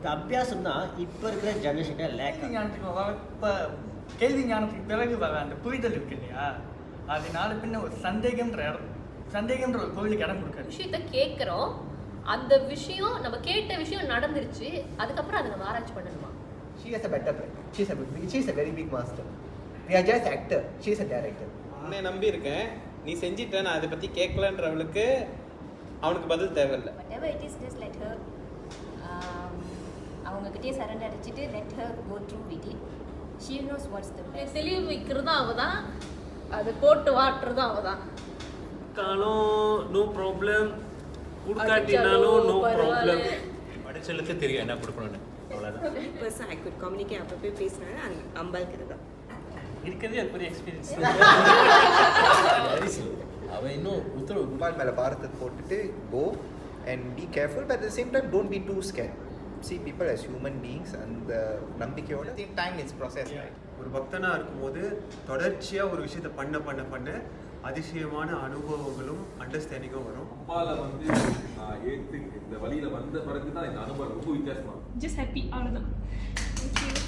இந்த அபியாசம் தான் இப்போ இருக்கிற ஜெனரேஷன் லேக். இப்போ கேள்வி ஞானத்துக்கு பிறகு வர அந்த புரிதல் இருக்கு இல்லையா, அதனால பின்ன ஒரு சந்தேகம்ன்ற ஒரு கோவிலுக்கு இடம் கொடுக்காது. விஷயத்த கேட்குறோம், அந்த விஷயம் நம்ம கேட்ட விஷயம் நடந்துருச்சு, அதுக்கப்புறம் அதை நம்ம ஆராய்ச்சி பண்ணணுமா? She has a better plan. She's a very big master. We are just actor. She's a director. உன்னை நம்பி இருக்கேன், நீ செஞ்சிட்ட, நான் அதை பற்றி கேட்கலன்றவளுக்கு அவனுக்கு பதில் தேவையில்லை. whatever it is, just let her அவங்ககிட்டயே சரண்டர் அடிச்சுட்டு let her go through with it. She knows what's the best. தெளிவு வைக்கிறதும் அவ தான், அது போட்டு வாட்டுறதும் அவ தான். காலம் நோ ப்ராப்ளம், கொடுக்காட்டினாலும் நோ ப்ராப்ளம். படிச்சலுக்கு தெரியும் என்ன கொடுக்கணும்னு, அவ்வளோதான். பர்சன் ஐ குட் கம்யூனிகேட் அப்போ போய் பேசினாலும் அந்த அம்பாளுக்கு தான் இருக்கிறதே அது பெரிய எக்ஸ்பீரியன்ஸ். அவன் இன்னும் உத்தரவு அம்பாள் மேலே பாரத்தை போட்டுட்டு go and be careful, but at the same time don't be too scared. See people as human beings and நம்பிக்கையோட same time it's process, right? ஒரு பக்தனாக இருக்கும்போது தொடர்ச்சியாக ஒரு விஷயத்தை பண்ண அதிசயமான அனுபவங்களும் அண்டர்ஸ்டாண்டிங்கும் வரும். அம்பால வந்து நான் ஏற்று இந்த வழியில் வந்த பிறகு தான் இந்த அனுபவம் ரொம்ப வித்தியாசமாக இருக்கும். Just happy அவ்வளோதான். Thank you.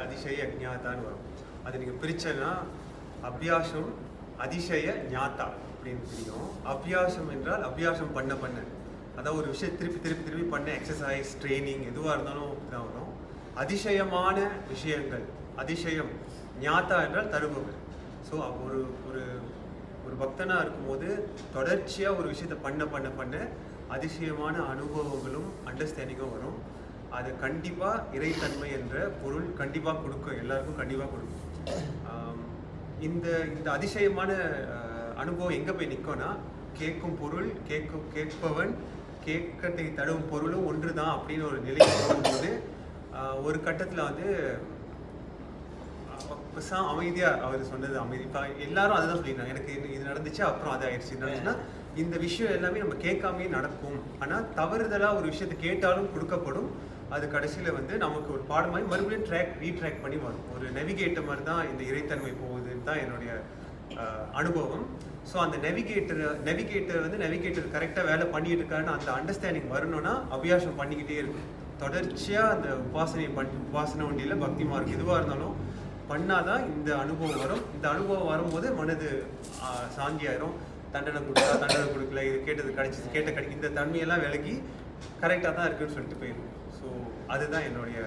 அதிசய ஞாத்தான்னு வரும். அது நீங்கள் பிரிச்சனா அபியாசம் அதிசய ஞாத்தா அப்படின்னு தெரியும். அபியாசம் என்றால் அபியாசம் பண்ண அதாவது ஒரு விஷயம் திருப்பி பண்ண எக்ஸசைஸ் ட்ரைனிங் எதுவாக இருந்தாலும் தான் வரும். அதிசயமான விஷயங்கள் அதிசயம், ஞாத்தா என்றால் தருபவர். ஸோ ஒரு ஒரு ஒரு பக்தனாக இருக்கும்போது தொடர்ச்சியாக ஒரு விஷயத்தை பண்ண அதிசயமான அனுபவங்களும் அண்டர்ஸ்டாண்டிங்கும் வரும். அது கண்டிப்பாக இறைத்தன்மை என்ற பொருள் கண்டிப்பாக கொடுக்கும், எல்லாருக்கும் கண்டிப்பாக கொடுக்கும். இந்த அதிசயமான அனுபவம் எங்கே போய் நிற்கும்னா, கேட்கும் பொருள் கேட்பவன் கேட்கத்தை தழுவும் பொருளும் ஒன்று தான் அப்படின்னு ஒரு நிலைக்கு போகும்போது ஒரு கட்டத்தில் வந்து அமைதியாக அவர் சொன்னது அமைதி. எல்லாரும் அதை தான் சொல்லியிருந்தாங்க, எனக்கு இது நடந்துச்சு அப்புறம் அது ஆயிடுச்சு நடந்துச்சுன்னா இந்த விஷயம் எல்லாமே நம்ம கேட்காமே நடக்கும். ஆனால் தவறுதலாக ஒரு விஷயத்தை கேட்டாலும் கொடுக்கப்படும். அது கடைசியில் வந்து நமக்கு ஒரு பாடமாகி மறுபடியும் ரீட்ராக் பண்ணி வரும். ஒரு நெவிகேட்டர் மாதிரி தான் இந்த இறைத்தன்மை போகுதுன்னு தான் என்னுடைய அனுபவம். ஸோ அந்த நெவிகேட்டர் வந்து நெவிகேட்டர் கரெக்டாக வேலை பண்ணிட்டு இருக்காருன்னு அந்த அண்டர்ஸ்டாண்டிங் வரணும்னா அபியாசம் பண்ணிக்கிட்டே இருக்கும். தொடர்ச்சியாக அந்த உபாசனை வண்டியில் பக்தி மார்க் எதுவாக இருந்தாலும் பண்ணாதான் இந்த அனுபவம் வரும். இந்த அனுபவம் வரும்போது மனது சாந்தியாயிரும். தண்டனை கொடுக்கல, இது கேட்ட இந்த தன்மையெல்லாம் விலகி கரெக்டாக தான் இருக்குன்னு சொல்லிட்டு போயிடும். ஸோ அதுதான் என்னுடைய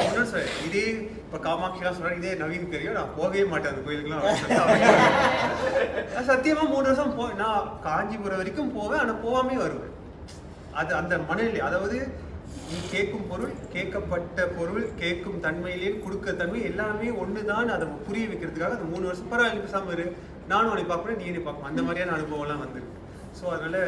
இன்னும் சார். இதே இப்போ காமாட்சிலாம் சொல்கிறேன், இதே நவீன் தெரியும், நான் போகவே மாட்டேன் அந்த கோயிலுக்குலாம். சத்தியமாக 3 வருஷம் நான் காஞ்சிபுரம் வரைக்கும் போவேன், ஆனால் போகாமே வருவேன். அது அந்த மனநிலை, அதாவது நீ கேட்கும் பொருள், கேட்கப்பட்ட பொருள், கேட்கும் தன்மையிலே கொடுக்க தன்மை எல்லாமே ஒன்று தான். அதை புரிய வைக்கிறதுக்காக அந்த 3 வருஷம் பரவாயில்ல பேசாமல் இரு, நானும் உன்னை பார்ப்பேன், நீ என்னை பார்ப்பேன், அந்த மாதிரியான அனுபவம்லாம் வந்துருக்கு. ஸோ அதனால்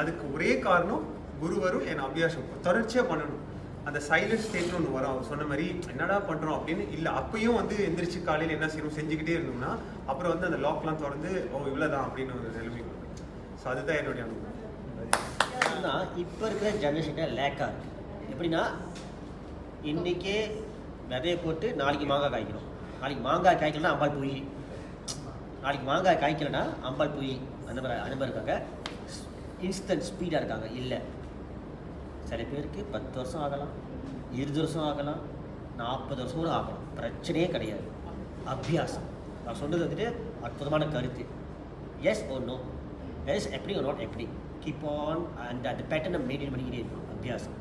அதுக்கு ஒரே காரணம் குருவரும் என் அபியாசம் தொடர்ச்சியாக பண்ணணும். அந்த சைலண்ட் ஸ்டேட்னு ஒன்று வரும். அவர் சொன்ன மாதிரி என்னடா பண்ணுறோம் அப்படின்னு இல்லை, அப்பயும் வந்து எந்திரிச்சு காலையில் என்ன செய்யணும் செஞ்சுக்கிட்டே இருந்தோம்னா அப்புறம் வந்து அந்த லாக்லாம் திறந்து இவ்வளோதான் அப்படின்னு ஒரு நிலைமை வரும். ஸோ அதுதான் என்னுடைய அனுபவம். இப்போ இருக்கிற ஜெனரேஷன் லேக்காக இருக்குது. எப்படின்னா இன்றைக்கே விதையை போட்டு நாளைக்கு மாங்காய் காய்க்கணும், நாளைக்கு மாங்காய் காய்க்கலன்னா அம்பாள் பூயி, நாளைக்கு மாங்காய் காய்க்கலன்னா அம்பாள் பூயி, அந்த மாதிரி இருக்காங்க. இன்ஸ்டன்ட் ஸ்பீடாக இருக்காங்க. இல்லை, சில பேருக்கு 10 வருஷம் ஆகலாம், 20 வருஷம் ஆகலாம், 40 வருஷம் கூட ஆகலாம், பிரச்சனையே கிடையாது. அபியாசம் நான் சொன்னது வந்துட்டு அற்புதமான கருத்து. எஸ் ஓ நோ, எஸ் எப்படி ஒரு நாட் எப்படி கீப் ஆன் அந்த பேட்டர்னை மெயின்டைன் பண்ணிக்கிட்டே இருக்கும். அபியாசம்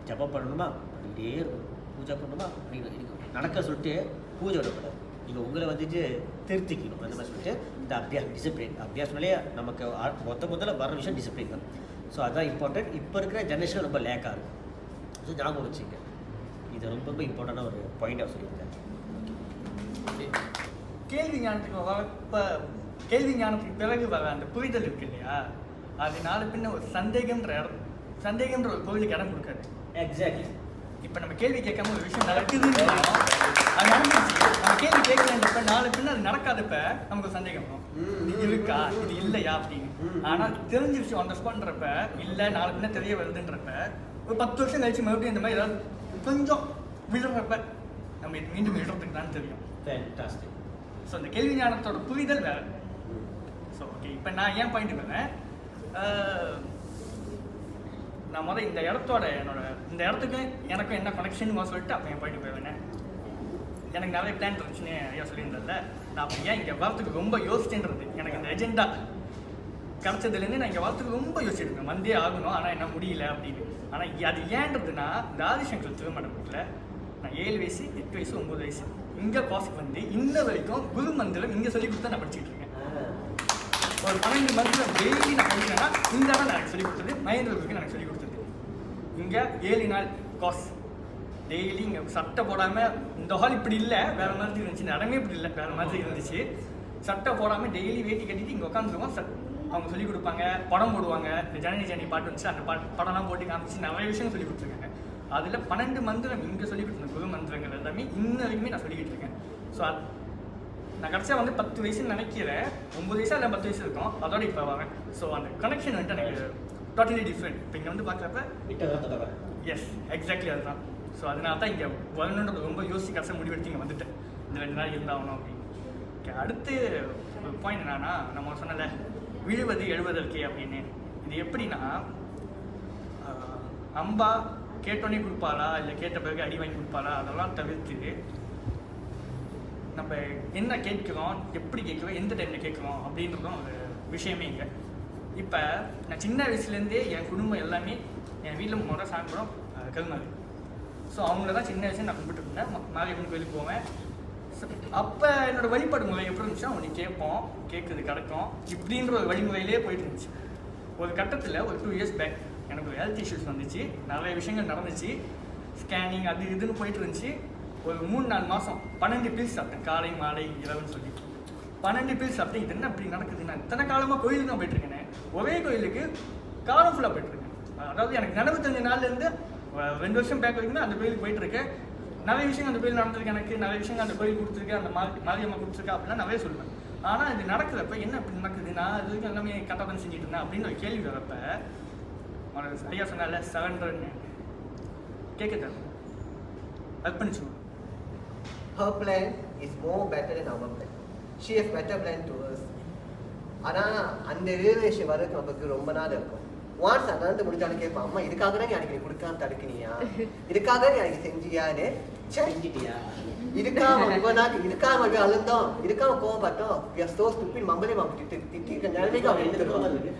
ஜபம் பண்ணணுமா பண்ணிக்கிட்டே இருக்கணும், பூஜை பண்ணணுமா பண்ணிக்கணும். நடக்க சொல்லிட்டு பூஜை விடக்கூடாது, நீங்கள் உங்களை வந்துட்டு திருத்திக்கணும். அந்த மாதிரி சொல்லிட்டு இந்த டிசிப்ளின் அபியாசம்னாலே நமக்கு முதல்ல வர விஷயம் டிசிப்ளின் தான். ஸோ அதுதான் இம்பார்ட்டன்ட். இப்போ இருக்கிற ஜென்ரேஷன் ரொம்ப லேக்காக இருக்கும். ஸோ ஞாபகம் வச்சுங்க, இது ரொம்ப ரொம்ப இம்பார்ட்டண்டான ஒரு பாயிண்டாக சொல்லியிருக்கேன். கேள்வி ஞானத்துக்கு பிறகு வர அந்த புரிதல் இருக்கு இல்லையா, அதனால பின்ன ஒரு சந்தேகம்ன்ற ஒரு கோவிலுக்கு இடம் கொடுக்காது. எக்ஸாக்ட்லி. இப்போ நம்ம கேள்வி கேட்காம ஒரு விஷயம் நடக்குதுன்னு அது நடந்துச்சு. நம்ம கேள்வி கேட்கலன்றப்ப நாலு பின்ன அது நடக்காதப்ப நமக்கு ஒரு சந்தேகம் வரும். இது இருக்கா இது இல்லையா அப்படின்னு. ஆனா தெரிஞ்சிருச்சு அந்த ஸ்பான்றப்ப இல்லை நாலு பின்ன தெரிய வருதுன்றப்ப ஒரு 10 வருஷம் கழிச்சு மறுபடியும் இந்த மாதிரி ஏதாவது கொஞ்சம் விழுறப்ப நம்ம இது மீண்டும் எழுறதுக்கு தான் தெரியும். ஃபேன்டாஸ்டிக். ஸோ அந்த கேள்வி ஞானத்தோட புரிதல் வேறு. ஸோ ஓகே, இப்போ நான் ஏன் பாயிண்ட் வரேன், நான் முதல் இந்த இடத்தோட இந்த இடத்துக்கு எனக்கும் என்ன கனெக்ஷன் சொல்லிட்டு அப்போ என் பாயிண்ட் போயிடுவேன். எனக்கு நிறைய பிளான் இருந்துச்சுன்னு ஐயா சொல்லியிருந்தேன்ல, நான் அப்போ ஏன் இங்கே வரத்துக்கு ரொம்ப யோசிச்சுன்றது. எனக்கு இந்த எஜெண்டா கிடச்சதுலேருந்து நான் இங்கே வரத்துக்கு ரொம்ப யோசிச்சிருக்கேன், வந்தே ஆகணும் ஆனால் என்ன முடியல அப்படின்னு. ஆனால் அது ஏன்றதுன்னா இந்த ஆதிசங்கர் திருமணத்தில் நான் 7 வயசு 8 வயசு 9 வயசு இங்கே கோர்ஸுக்கு வந்து இன்ன வரைக்கும் குரு மந்திரம் இங்கே சொல்லி கொடுத்தா நான் படிச்சுட்டு இருக்கேன். ஒரு 12 மந்திரம் டெய்லி நான் படிக்கிறேன்னா இந்த இடம் எனக்கு சொல்லிக் கொடுத்தது, மகேந்திரகுருக்கு எனக்கு சொல்லிக் கொடுத்தது. இங்கே 7 நாள் கோர்ஸ் டெய்லி இங்கே சட்டை போடாமல், இந்த ஹால் இப்படி இல்லை வேறு மாதிரி இருந்துச்சு, இந்த இடமே இப்படி இல்லை வேறு மாதிரி இருந்துச்சு. சட்டை போடாமல் டெய்லி வேட்டி கட்டிட்டு இங்கே உட்காந்துருவோம். அவங்க சொல்லிக் கொடுப்பாங்க, படம் போடுவாங்க. இந்த ஜனனி ஜனனி பாட்டு வந்துச்சு, அந்த படம்லாம் போட்டு காமிச்சு நிறைய விஷயம் சொல்லிக் கொடுத்துருக்காங்க. அதில் 12 மந்திரம் இங்கே சொல்லிக் கொடுத்துருந்தேன். குரு மந்திரங்கள் எல்லாமே இன்ன வரைக்குமே நான் சொல்லிக்கிட்டு இருக்கேன். ஸோ நான் கடைசியாக வந்து 10 வயசுன்னு நினைக்கிறேன், 9 வயசா இல்லை 10 வயசு இருக்கும், அதோட இப்போ வரேன். ஸோ அந்த கனெக்ஷன் வந்துட்டு எனக்கு டோட்டலி டிஃப்ரெண்ட். இப்போ இங்கே வந்து பார்க்குறப்ப எஸ் எக்ஸாக்ட்லி அதுதான். ஸோ அதனால தான் இங்கே வரணுன்றது ரொம்ப யோசிச்சு கடைசியாக முடிவெடுத்து இங்கே வந்துட்டேன், இந்த 2 நாள் இருந்தாகணும் அப்படின்னு. ஓகே, அடுத்து ஒரு பாயிண்ட் என்னன்னா, நம்ம சொன்னல விழுவது எழுவதற்கே அப்படின்னு. இது எப்படின்னா, அம்பா கேட்டோன்னே கொடுப்பாளா இல்லை கேட்ட பிறகு அடி வாங்கி கொடுப்பாளா, அதெல்லாம் தவிர்த்து நம்ம என்ன கேட்குறோம், எப்படி கேட்குறோம், எந்த டைமில் கேட்குறோம் அப்படின்றதும் ஒரு விஷயமே இங்கே. இப்போ நான் சின்ன வயசுலேருந்தே என் குடும்பம் எல்லாமே என் வீட்டில் முறை சாப்பிடும் கருமாரி. ஸோ அவங்கள தான் சின்ன வயசுல நான் கும்பிட்டு இருந்தேன். மாரியம்மன் கோயிலுக்கு போவேன். அப்போ என்னோடய வழிபாடு முறை எப்படி இருந்துச்சுன்னா, அவனை கேட்போம், கேட்குறது கிடைக்கும் இப்படின்ற ஒரு வழிமுறையிலே போயிட்டு இருந்துச்சு. ஒரு கட்டத்தில் ஒரு 2 இயர்ஸ் பேக் எனக்கு ஒரு ஹெல்த் இஷ்யூஸ் வந்துச்சு, நிறைய விஷயங்கள் நடந்துச்சு, ஸ்கேனிங் அது இதுன்னு போயிட்டு இருந்துச்சு. ஒரு 3-4 மாதம் 12 பீல்ஸ் சாப்பிட்டேன், காலை மாலை இரவுன்னு சொல்லி 12 பீல்ஸ் சாப்பிட்டேன். இது என்ன அப்படி நடக்குது, நான் இத்தனை காலமாக கோயிலுக்கு தான் போயிட்டுருக்கேன், ஒரே கோயிலுக்கு காலம் ஃபுல்லாக போயிட்டுருக்கேன். அதாவது எனக்கு நினைவு தெரிஞ்ச நாள்லேருந்து 2 வருஷம் பேக் வரைக்குமே அந்த கோயிலுக்கு போயிட்டுருக்கேன். நிறைய விஷயங்கள் அந்த கோயில் நடந்திருக்கு, எனக்கு நிறைய விஷயங்கள் அந்த கோயில் கொடுத்துருக்கு, அந்த மாரியம்மா கொடுத்துருக்கா அப்படிலாம் நிறைய சொல்லுவேன். ஆனால் இது நடக்கிறப்ப என்ன இப்படி நடக்குது, நான் இது வரைக்கும் எல்லாமே கரெக்டாக தான் செஞ்சுட்டு இருந்தேன் அப்படின்னு ஒரு கேள்வி வரப்ப, ஐயா சொன்னால சரண்டர்னு கேட்க அர்ப்பணிச்சு. Her plan is more better than our plan. She has better plan to us. ஆனால் அந்த ரியலைசேஷன் வரதுக்கு நமக்கு ரொம்ப நாள் இருக்கும். ஒன்ஸ் அதாவது முடிஞ்சாலும் கேட்பான், அம்மா இதுக்காக தான் நீ அன்றைக்கி கொடுக்காம தடுக்கினியா, இதுக்காக நீ அன்றைக்கி செஞ்சியான்னு செஞ்சிட்டியா, இதுக்காக இதுக்காக அழுந்தோம், இதுக்காக கோவப்பட்டோம், we are so stupid, மம்பளே திட்டிருக்க நிலைமைக்கு அவன் எழுந்துருவாங்க.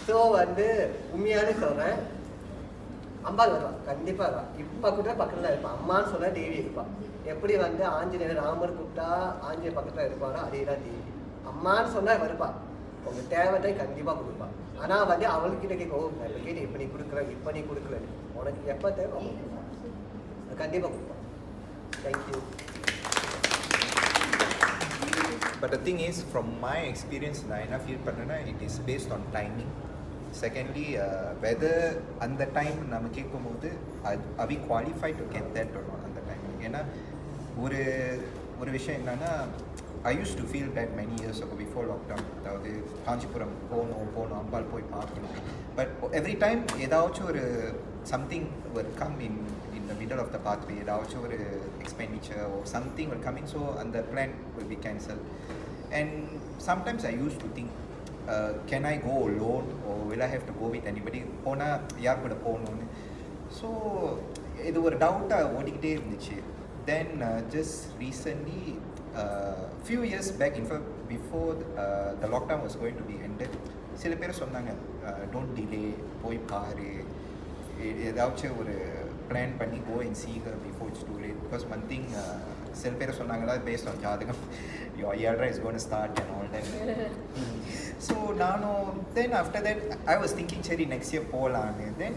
ஸோ வந்து உண்மையானே சொல்கிறேன், அம்பாள் வருவான், கண்டிப்பாக வருவான். இப்போ கூட பக்கத்தில் இருப்பான். அம்மான்னு சொல்ல தேவி இருப்பான். எப்படி வந்து ஆஞ்சநேயர் ராமர் கூப்பிட்டா ஆஞ்சநேயர் பக்கத்தில் இருப்பாரோ அதே தான் தேவி. அம்மான்னு சொன்னால் வருப்பான், உங்கள் தேவையை கண்டிப்பாக கொடுப்பான். ஆனால் வந்து அவள்கிட்ட கேட்கும், நான் இப்போ கேட்டு இப்போ நீ கொடுக்குறேன், இப்போ நீ கொடுக்குறேன்னு, உனக்கு எப்போ தேவை கண்டிப்பாக கொடுப்பான். Thank you. But the thing is, from my experience, நான் என்ன ஃபீல் பண்ணேன்னா, it is based on timing. Secondly, whether அந்த டைம் நம்ம கேட்கும்போது are we qualified to get that or not அந்த டைம். ஏன்னா ஒரு விஷயம் என்னன்னா, I used to feel that many years ago before lockdown, அதாவது காஞ்சிபுரம் போகணும் அம்பாள் போய் பார்க்கணும். But every time ஏதாச்சும் ஒரு something will come in the middle of the pathway, ஏதாச்சும் ஒரு expenditure or something will come in, so அந்த plan will be cancelled. And sometimes I used to think, can I go alone or will I have to go with anybody, போனால் யார் கூட போகணுன்னு. So இது ஒரு டவுட்டாக ஓடிக்கிட்டே இருந்துச்சு. Then just recently, few years back, in fact before the lockdown was going to be ended, சில பேர் சொன்னாங்க, don't delay, போய் பாரு, ஏதாச்சும் ஒரு பிளான் பண்ணி go and see her before it's too late. Because one thing, சில பேர் சொன்னாங்களா, based on ஜாதகம், your yadra is going to start and all that. So நானும் then after that I was thinking, சரி next year போகலான்னு. Then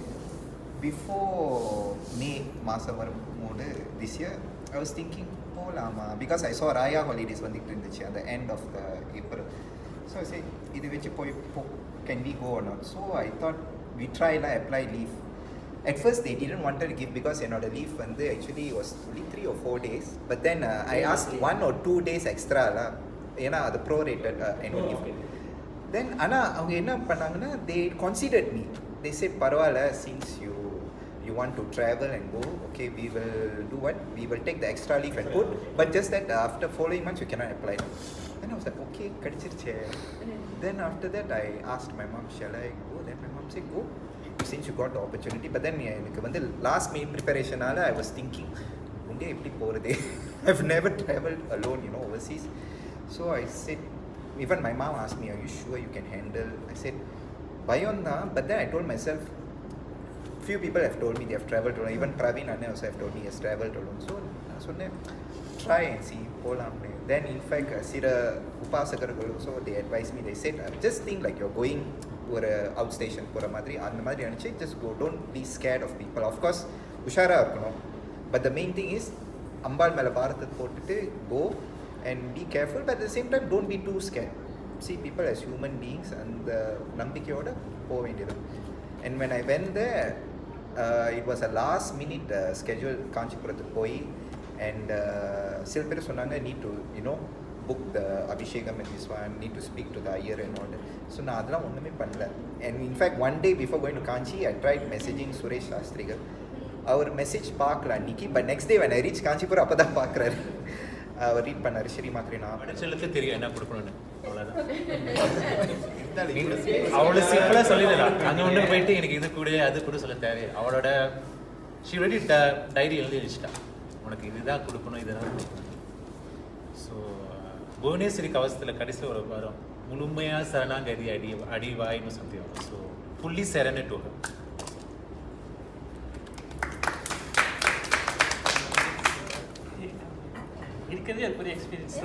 before May மாதம் வரும்போது this year I was thinking போகலாமா, because I saw Raya holidays வந்துட்டு இருந்துச்சு at the end of the April. So I said, இது வச்சு போய் can we go or not. So I thought we try apply leave. at first they didn't want to give because என்னோட leave வந்து actually was only 3 or 4 days, but then I asked 1 or 2 days extra lah, ஏன்னா அது prorated annual leave. Then ஆனா அவங்க என்ன பண்ணாங்கன்னா they considered me. They said பரவாயில்ல, since you want to travel and go, okay, we will do what? We will take the extra leave and put, but just that after following months you cannot apply. Then I was like, okay, kadichirche. Then after that I asked my mom, shall I go? Then my mom said, go, since you got the opportunity. But then எனக்கு வந்து last minute preparation ஆல I was thinking, உண்டே எப்படி போறதே? I've never traveled alone, overseas. So I said, even my mom asked me, are you sure you can handle? I said, பயம் தான். But then I told myself, few people have told me they have traveled alone. Even Praveen Anne also have told me he has traveled alone. So I said, try and see, போலாம்னு. Then in fact சில உபாசகர்கள் also they advised me, they said, just think like you're going ஒரு out station போகிற மாதிரி, அந்த மாதிரி நினச்சி just go, don't be scared of people. Of course உஷாராக இருக்கணும், but the main thing is அம்பாள் மேலே பாரத்தை போட்டுட்டு go and be careful, but at the same time don't be too scared. See people as human beings and நம்பிக்கையோட போக வேண்டியது. And when I went there, it was a last minute schedule காஞ்சிபுரத்துக்கு போய், and சில பேர் சொன்னாங்க need to book the Abhishekam and this one, need to speak to the Iyer and all that. So நான் அதெல்லாம் ஒன்றுமே பண்ணல. And in fact one day before going to Kanchi, I tried messaging Suresh Shastrigal. Our message பார்க்கல அன்னைக்கு, but next day when I reach Kanchipuram அப்போ தான் பார்க்குறாரு. அவர் read பண்ணார், ஸ்ரீ மாத்திரை நான் படிச்சலுக்கு தெரியும் என்ன கொடுக்கணும்னு, அவ்வளோதான். அவ்வளோ சிம்பிளாக சொல்லிடலாம். அங்கே ஒன்று போயிட்டு எனக்கு இது கூட அது கூட சொல்ல தேவை. அவளோட ஷி ரெடி டைரி எழுதி வச்சுட்டா, உனக்கு இதுதான் கொடுக்கணும், இதுதான் கொடுக்கணும். ஸோ புவனேஸ்வரி கவசத்தில் கடைசியில் ஒரு வரும், முழுமையாக சரணாகதி அடிவாய்னு சொல்லி வரும். So fully surrender to her. இருக்கிறதே அது பெரிய எக்ஸ்பீரியன்ஸ்.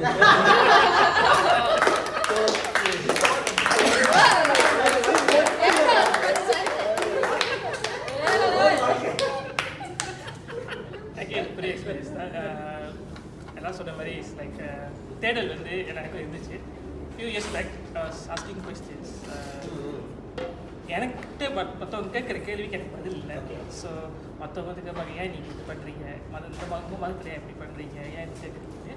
பெரிய எக்ஸ்பீரியன்ஸ் தான். எல்லாம் சொன்ன மாதிரி இட்ஸ் லைக் தேடல் வந்து எனக்கு இருந்துச்சு. Few years back I was asking questions. எனக்கிட்ட மற்றவங்க கேட்குற கேள்விக்கு எனக்கு பதில் இல்லை. ஸோ மற்றவங்க கேட்பாங்க, ஏன் நீங்கள் இது பண்ணுறீங்க, மதத்தில் எப்படி பண்ணுறீங்க, ஏன் இது கேட்குறீங்க,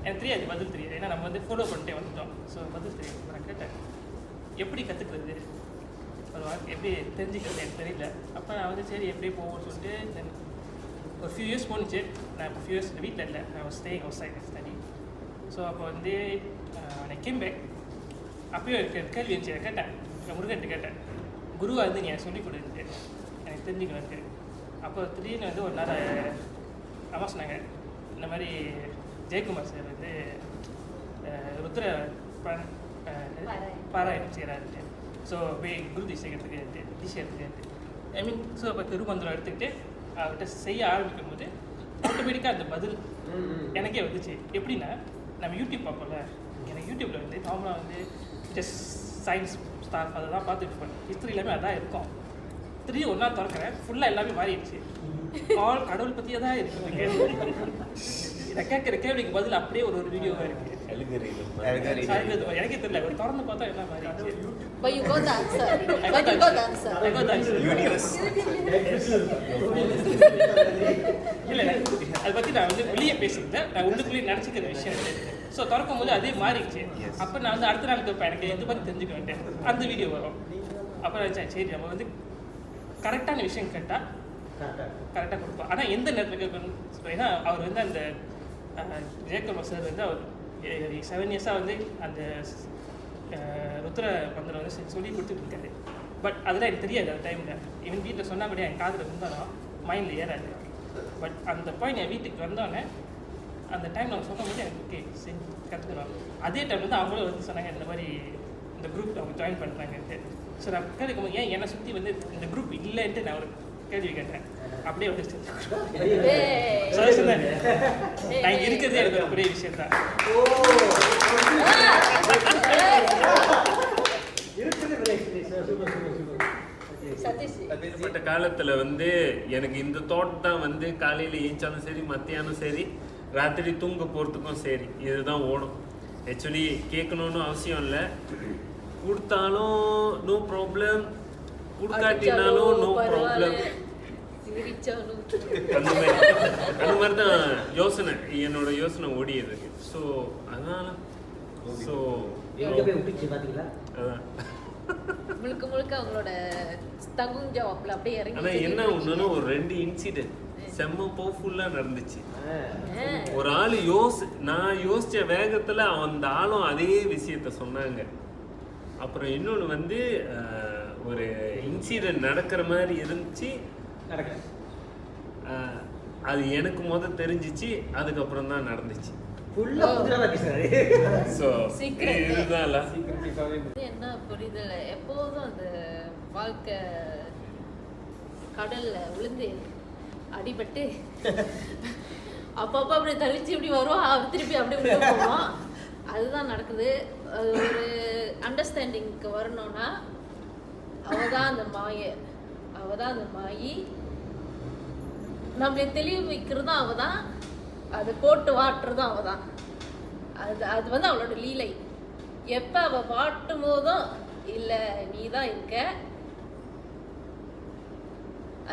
எனக்கு தெரியாது, பதில் தெரியாது. ஏன்னா நம்ம வந்து ஃபாலோ பண்ணிட்டே வந்துட்டோம். ஸோ பதில் தெரியும். நான் கேட்டேன், எப்படி கற்றுக்கிறது, ஒரு எப்படி தெரிஞ்சுக்கிறது எனக்கு தெரியல. அப்போ நான் வந்து சரி எப்படி போவோம்னு சொல்லிட்டு தென் ஒரு ஃபியூ இயர்ஸ் போணுச்சு. நான் இப்போ ஃபியூ இயர்ஸ் வீட்டில் இல்லை, நான் was staying outside study. So அப்போ வந்து நான் கேம் பேக். அப்பயும் கேள்வி இருந்துச்சு, கேட்டேன், முருகன்ட்டு கேட்டேன், குருவாக வந்து நீ எனக்கு சொல்லிக் கொடுத்து எனக்கு தெரிஞ்சுக்கணுன்ட்டு. அப்போ திடீர்னு வந்து ஒரு நாள் அம்மா சொன்னாங்க, இந்த மாதிரி ஜெயக்குமார் சார் வந்து ருத்ர பாராயணம் செய்கிறாருட்டு. ஸோ போய் குரு திசை எடுத்துக்கிட்டு ஐ மீன், ஸோ அப்போ திருமந்திரம் எடுத்துக்கிட்டு அவர்கிட்ட செய்ய ஆரம்பிக்கும் போது ஆட்டோமேட்டிக்காக அந்த பதில் எனக்கே வந்துச்சு. எப்படின்னா, நம்ம யூடியூப் பார்ப்போம்ல, எனக்கு யூடியூப்பில் வந்து நார்மலாக வந்து ஜஸ்ட் சயின்ஸ் ஸ்டாஃப் அதெல்லாம் பார்த்துட்டு இருப்பேன். ஹிஸ்ட்ரி எல்லாமே அதான் இருக்கும். திடீர்னு ஒரு நாள் திறக்கிறேன், ஃபுல்லாக எல்லாமே மாறிடுச்சு. கடவுள் பற்றியே தான் இருக்குது கேள்வி. இதை கேட்குற கேள்விக்கு பதில் அப்படியே ஒரு வீடியோவாக இருக்குது. எனக்கே தெரியல, ஒரு திறந்து பார்த்தா என்ன மாறிடுச்சு. இல்லை, அதை பற்றி நான் வந்து வெளியே பேசிக்கிட்டேன், நான் உள்ளுக்குள்ளேயே நினச்சிக்கிற விஷயம். ஸோ திறக்கும் போது அதே மாறிடுச்சு. அப்போ நான் வந்து அடுத்த நாளுக்கு இப்போ எனக்கு எது பற்றி தெரிஞ்சுக்க வேண்டேன், அந்த வீடியோ வரும். அப்போ நினச்சேன், சரி நம்ம வந்து கரெக்டான விஷயம் கேட்டால் கரெக்டாக கொடுப்போம். ஆனால் எந்த நேரத்தில் கேட்கணும்னு சொல்லுவேன். ஏன்னா அவர் வந்து அந்த ஜெயக்குமார் சார் வந்து அவர் 7 இயர்ஸாக வந்து அந்த ருத்ர மந்திரம் வந்து சொல்லி கொடுத்துட்டு இருக்காரு. பட் அதெல்லாம் எனக்கு தெரியாது அந்த டைமில். இவன் வீட்டில் சொன்னால் கூட என் காதில் இருந்தாலும் மைண்டில் ஏறாது. பட் அந்த பாயிண்ட் என் வீட்டுக்கு வந்தோடனே அந்த டைம் நான் சொல்லும் போது எனக்கு ஓகே செஞ்சு கற்றுக்கணும். அதே டைமில் தான் அவங்களும் வந்து சொன்னாங்க, இந்த மாதிரி இந்த குரூப் அவங்க ஜாயின் பண்ணுறாங்கன்ட்டு. ஸோ நான் கேட்கும் போது ஏன் என்னை சுற்றி வந்து இந்த குரூப் இல்லைன்ட்டு நான் ஒரு கேள்வி கேட்டேன். அப்படியே வந்து சொன்னேன், நான் இருக்கிறதே எனக்கு ஒரு பெரிய விஷயம் தான். பட்ட காலத்தில் வந்து எனக்கு இந்த தாட் தான் வந்து காலையில் ஏஞ்சாலும் சரி, மத்தியானம் சரி, ராத்திரி தூங்க போகிறதுக்கும் சரி, இதுதான் ஓடும். ஆக்சுவலி கேட்கணுன்னு அவசியம் இல்லை, கொடுத்தாலும் நோ ப்ராப்ளம், கொடுக்காட்டினாலும் நோ ப்ராப்ளம். சிரிச்சாலும் அந்த மாதிரி தான் என்னோட யோசனை ஓடியது. ஸோ அதனால ஸோ எங்க போய் விட்டுச்சு பாத்தீங்களா? அதான். முழுக்க முழுக்க அவங்களோட தகும் ஜவாப்ல அப்படியே இறங்கி. ஆனா என்ன ஒண்ணுன்னா ஒரு 2 இன்சிடென்ட் செம்ம பவர்ஃபுல்லா நடந்துச்சு. ஒரு ஆள் நான் யோசிச்ச வேகத்துல அந்த ஆளும் அதே விஷயத்த சொன்னாங்க. அப்புறம் இன்னொன்று வந்து ஒரு இன்சிடென்ட் நடக்கிற மாதிரி இருந்துச்சு. அது எனக்கு தெரிஞ்சிச்சு, அதுக்கப்புறம் தான் நடந்துச்சு. என்ன புரிதல், எப்போதும் அந்த வாழ்க்கை கடல்ல விழுந்து அடிபட்டு அப்பப்போ அப்படி தளிச்சு இப்படி வரும், திருப்பி அப்படி இப்படி போவோம். அதுதான் நடக்குது. அது ஒரு அண்டர்ஸ்டாண்டிங்க்கு வரணும்னா அவதான் அந்த மாயி, நம்மளை தெளிவு வைக்கிறதும் அவதான், அது போட்டு வாட்டுறதும் அவதான். அது வந்து அவளோட லீலை. எப்போ அவள் வாட்டும் போதும் இல்லை நீ தான் இருக்க,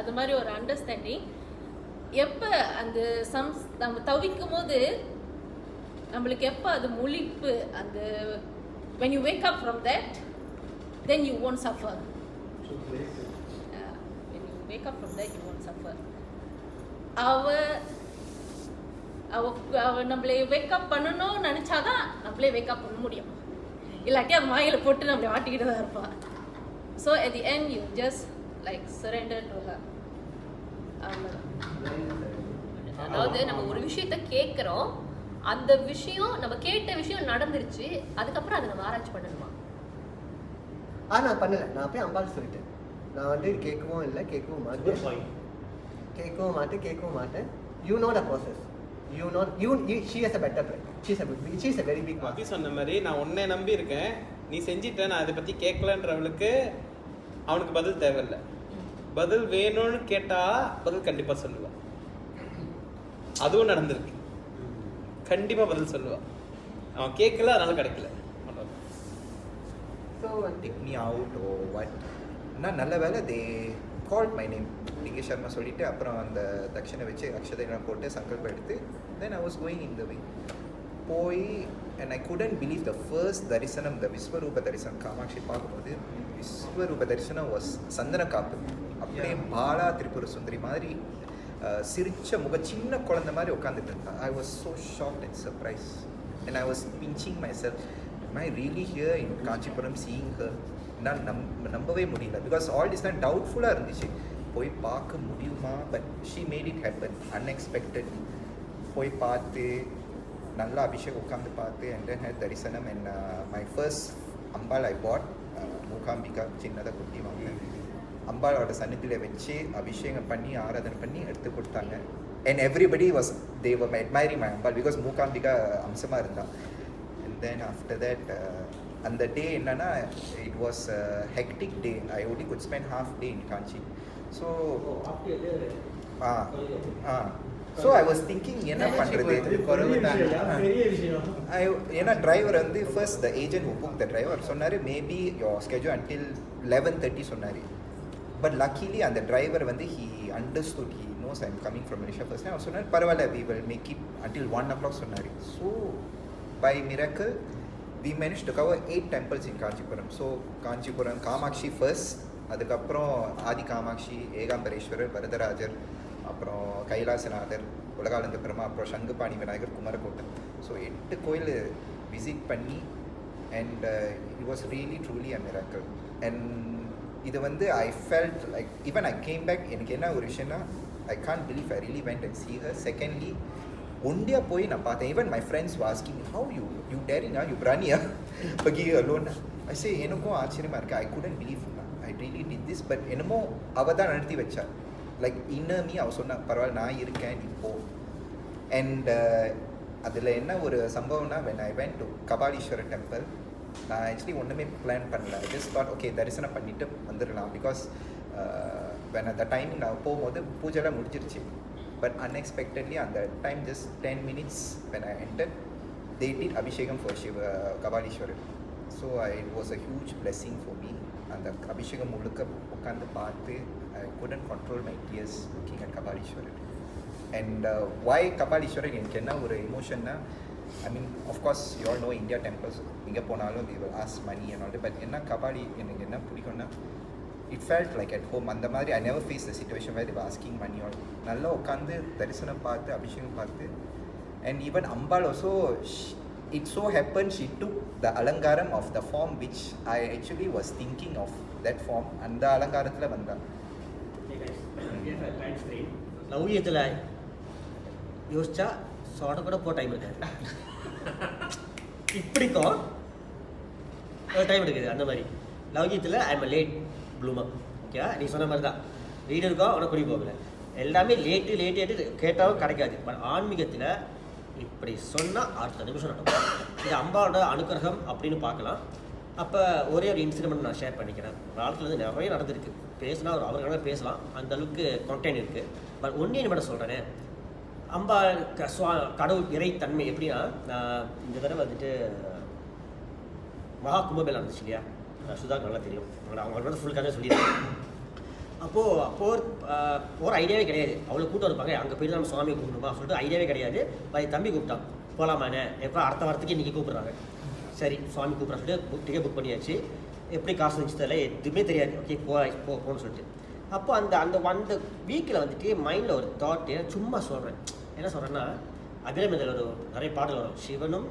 அது மாதிரி ஒரு அண்டர்ஸ்டாண்டிங். எப்போ அந்த நம்ம தவிக்கும் போது நம்மளுக்கு எப்போ அது முழிப்பு, அந்த when you wake up from that then you won't suffer. When you wake up from that you won't suffer. அவ நம்மளை வேக்கப் பண்ணணும்னு நினச்சாதான் நம்மளே வேக்கப் பண்ண முடியும். இல்லாட்டி அது மாயில போட்டு நம்மளை மாட்டிக்கிட்டு தான் இருப்பான். So at the end you just like surrender to her. அதாவது நம்ம ஒரு விஷயத்த கேட்குறோம், அந்த விஷயம் நம்ம கேட்ட விஷயம் நடந்துருச்சு, அதுக்கப்புறம் அதை நம்ம ஆராய்ச்சி பண்ணணுமா? நான் பண்ணலை. நான் போய் அம்பாள் சொல்லிட்டேன். நான் வந்து கேட்கவும் இல்லை, கேட்கவும் மாட்டேன். You know the process. She has a better plan. She's a very big one. அபி சொன்ன மாதிரி நான் உன்னை நம்பி இருக்கேன், நீ செஞ்சிட்ட, நான் அதை பற்றி கேட்கலன்றவளுக்கு அவனுக்கு பதில் தேவையில்லை. பதில் வேணும்னு கேட்டா பதில் கண்டிப்பாக சொல்லுவான். அதுவும் நடந்திருக்கு. கண்டிப்பாக பதில் சொல்லுவான். அவன் கேட்கல, அதனால கிடைக்கல. So take me out or what? நான் நல்ல வேலை they called my name. D K Sharma சொல்லிட்டு அப்புறம் அந்த தட்சணை வச்சு அக்ஷதைலாம் போட்டு சங்கல்பம் எடுத்து then I was going in the way. போய் and I couldn't believe the first தரிசனம், the விஸ்வரூப தரிசனம் காமாட்சி பார்க்கும்போது விஸ்வரூப தரிசனம் was சந்தன காப்பு. அப்படியே பாலா திரிபுர சுந்தரி மாதிரி சிரிச்ச சின்ன குழந்தை மாதிரி உட்காந்துட்டு இருந்தா. I was so shocked and surprised and I was pinching myself. Am I really here in Kanchipuram seeing her? நான் நம்பவே முடியல. பிகாஸ் ஆல் திஸ் நான் டவுட்ஃபுல்லாக இருந்துச்சு, போய் பார்க்க முடியுமா. But she made it happen unexpected. போய் பார்த்து நல்லா அபிஷேகம் உட்காந்து பார்த்து அண்ட் தென் ஹேட் தரிசனம். அண்ட் மை ஃபர்ஸ்ட் அம்பாள் ஐ பாட் மூகாம்பிகா, சின்னதாக குட்டி வாங்கினேன். அம்பாளோட சன்னதியில் வச்சு அபிஷேகம் பண்ணி ஆராதனை பண்ணி எடுத்து கொடுத்தாங்க. And everybody was there admiring my Ambal because Mookambika அம்சமாக இருந்தான். அண்ட் தென் ஆஃப்டர் தட் அந்த டே என்னன்னா it was hectic day. I only could spend half day in Kanchi. So so I was thinking என்ன பண்ணுறது. ஏன்னா டிரைவர் வந்து first the agent who book the driver சொன்னார் maybe your schedule until 11:30 சொன்னார். But luckily அந்த driver வந்து he understood, he knows I am coming from Malaysia first. அவர் சொன்னார் பரவாயில்ல, we will make it until 1 o'clock சொன்னார். So by miracle we managed to cover 8 temples in Kanchipuram. So Kanchipuram, Kamakshi first, அதுக்கப்புறம் ஆதி காமாட்சி, ஏகாம்பரேஸ்வரர், வரதராஜர், அப்புறம் கைலாசநாதர், உலகானந்த பெருமா, அப்புறம் Sangupani Vinayagar, Kumarakottam. So 8 கோயில் visit பண்ணி and it was really truly a miracle. And இது வந்து I felt like even I came back. எனக்கு என்ன ஒரு விஷயம்னா I can't believe I really went and see her. Secondly ஒண்டியா போய் நான் பார்த்தேன். Even my friends was asking how you டேரிங்கா, யூ பிரானியா பகி அலோன். ஐ சே எனக்கும் ஆச்சரியமாக இருக்குது. I couldn't believe I really did this. But என்னமோ அவள் தான் நடத்தி வச்சா. லைக் இன்னர் மீ அவள் சொன்னா பரவாயில்ல நான் இருக்கேன் நீ போ. அண்ட் அதில் என்ன ஒரு சம்பவம்னா when I went to Kapaleeswarar temple, நான் ஆக்சுவலி ஒன்றுமே பிளான் பண்ணல. ஜஸ்ட் தாட் ஓகே தரிசனம் பண்ணிவிட்டு வந்துடலாம். Because when at the time நான் போகும்போது பூஜைலாம் முடிஞ்சிருச்சு. But unexpectedly on that time, just 10 minutes when I entered, they did Abhishekam for Shiva Kabalishwaran. So it was a huge blessing for me. அந்த அபிஷேகம் முழுக்க உட்காந்து பார்த்து I couldn't control my tears looking at Kapalishwaran. And why Kapalishwaran எனக்கு என்ன ஒரு எமோஷன்னா, I mean, of course, you all know India temples, எங்கே போனாலும் they will ask money and all that, but என்ன கபாலி எனக்கு என்ன பிடிக்கும்னா, it felt like at home. அந்த மாதிரி I never faced the situation where they were asking money or நல்லா உட்காந்து தரிசனம் பார்த்து அபிஷேகம் பார்த்து. And even Ambal also, it so happened she took the alangaram of the form which I actually was thinking of that form. அந்த அலங்காரத்தில் வந்தா. லவ்யத்தில் யோசிச்சா சோட கூட போ டைம் இருக்காது, இப்படிக்கும் ஒரு டைம் எடுக்குது. அந்த மாதிரி லவ்யத்தில் I am late bloomer. Okay, நீ சொன்ன மாதிரி தான் வீடு இருக்கோம் ஆனால் குடி போகல, எல்லாமே லேட்டு கேட்டாலும் கிடைக்காது. பட் ஆன்மீகத்தில் இப்படி சொன்னால் அடுத்த நிமிஷம் நடக்கும். இது அம்பாவோட அனுக்கிரகம் அப்படின்னு பார்க்கலாம். அப்போ ஒரே ஒரு இன்சிடென்ட் நான் ஷேர் பண்ணிக்கிறேன். வாழ்க்கையில் வந்து நிறைய நடந்திருக்கு, பேசினா அவர்களால பேசலாம், அந்த அளவுக்கு கண்டென்ட் இருக்குது. பட் ஒன்றே மட்டும் சொல்கிறேனே, அம்பா கடவுள் இறைத்தன்மை எப்படின்னா, நான் இந்த தடவை வந்துட்டு மகா கும்பமேளா இருந்துச்சு இல்லையா, சுதாக்கு நல்லா தெரியும், அவங்க வந்து ஃபுல் கதை சொல்லியிருக்காங்க. அப்போது போகிற ஐடியாவே கிடையாது, அவ்வளோ கூட்டம் இருப்பாங்க, அங்கே போய்ட்டு நம்ம சுவாமியை கூப்பிடணுமா சொல்லிட்டு ஐடியாவே கிடையாது. தம்பி கூப்பிட்டான், போகலாமாண்ணே, எப்போ அடுத்த வாரத்துக்கு இன்றைக்கி கூப்பிட்றாங்க. சரி சுவாமி கூப்பிட்றான்னு சொல்லிட்டு டிக்கெட் புக் பண்ணியாச்சு. எப்படி காசு வந்துச்சு தெரியல, எதுவுமே தெரியாது. ஓகே போன்னு சொல்லிட்டு அப்போ அந்த வீக்கில் வந்துட்டு மைண்டில் ஒரு தாட்டு சும்மா சொல்கிறேன். என்ன சொல்கிறேன்னா, அபிராமியில் ஒரு நிறைய பாடல் வரும், சிவனும்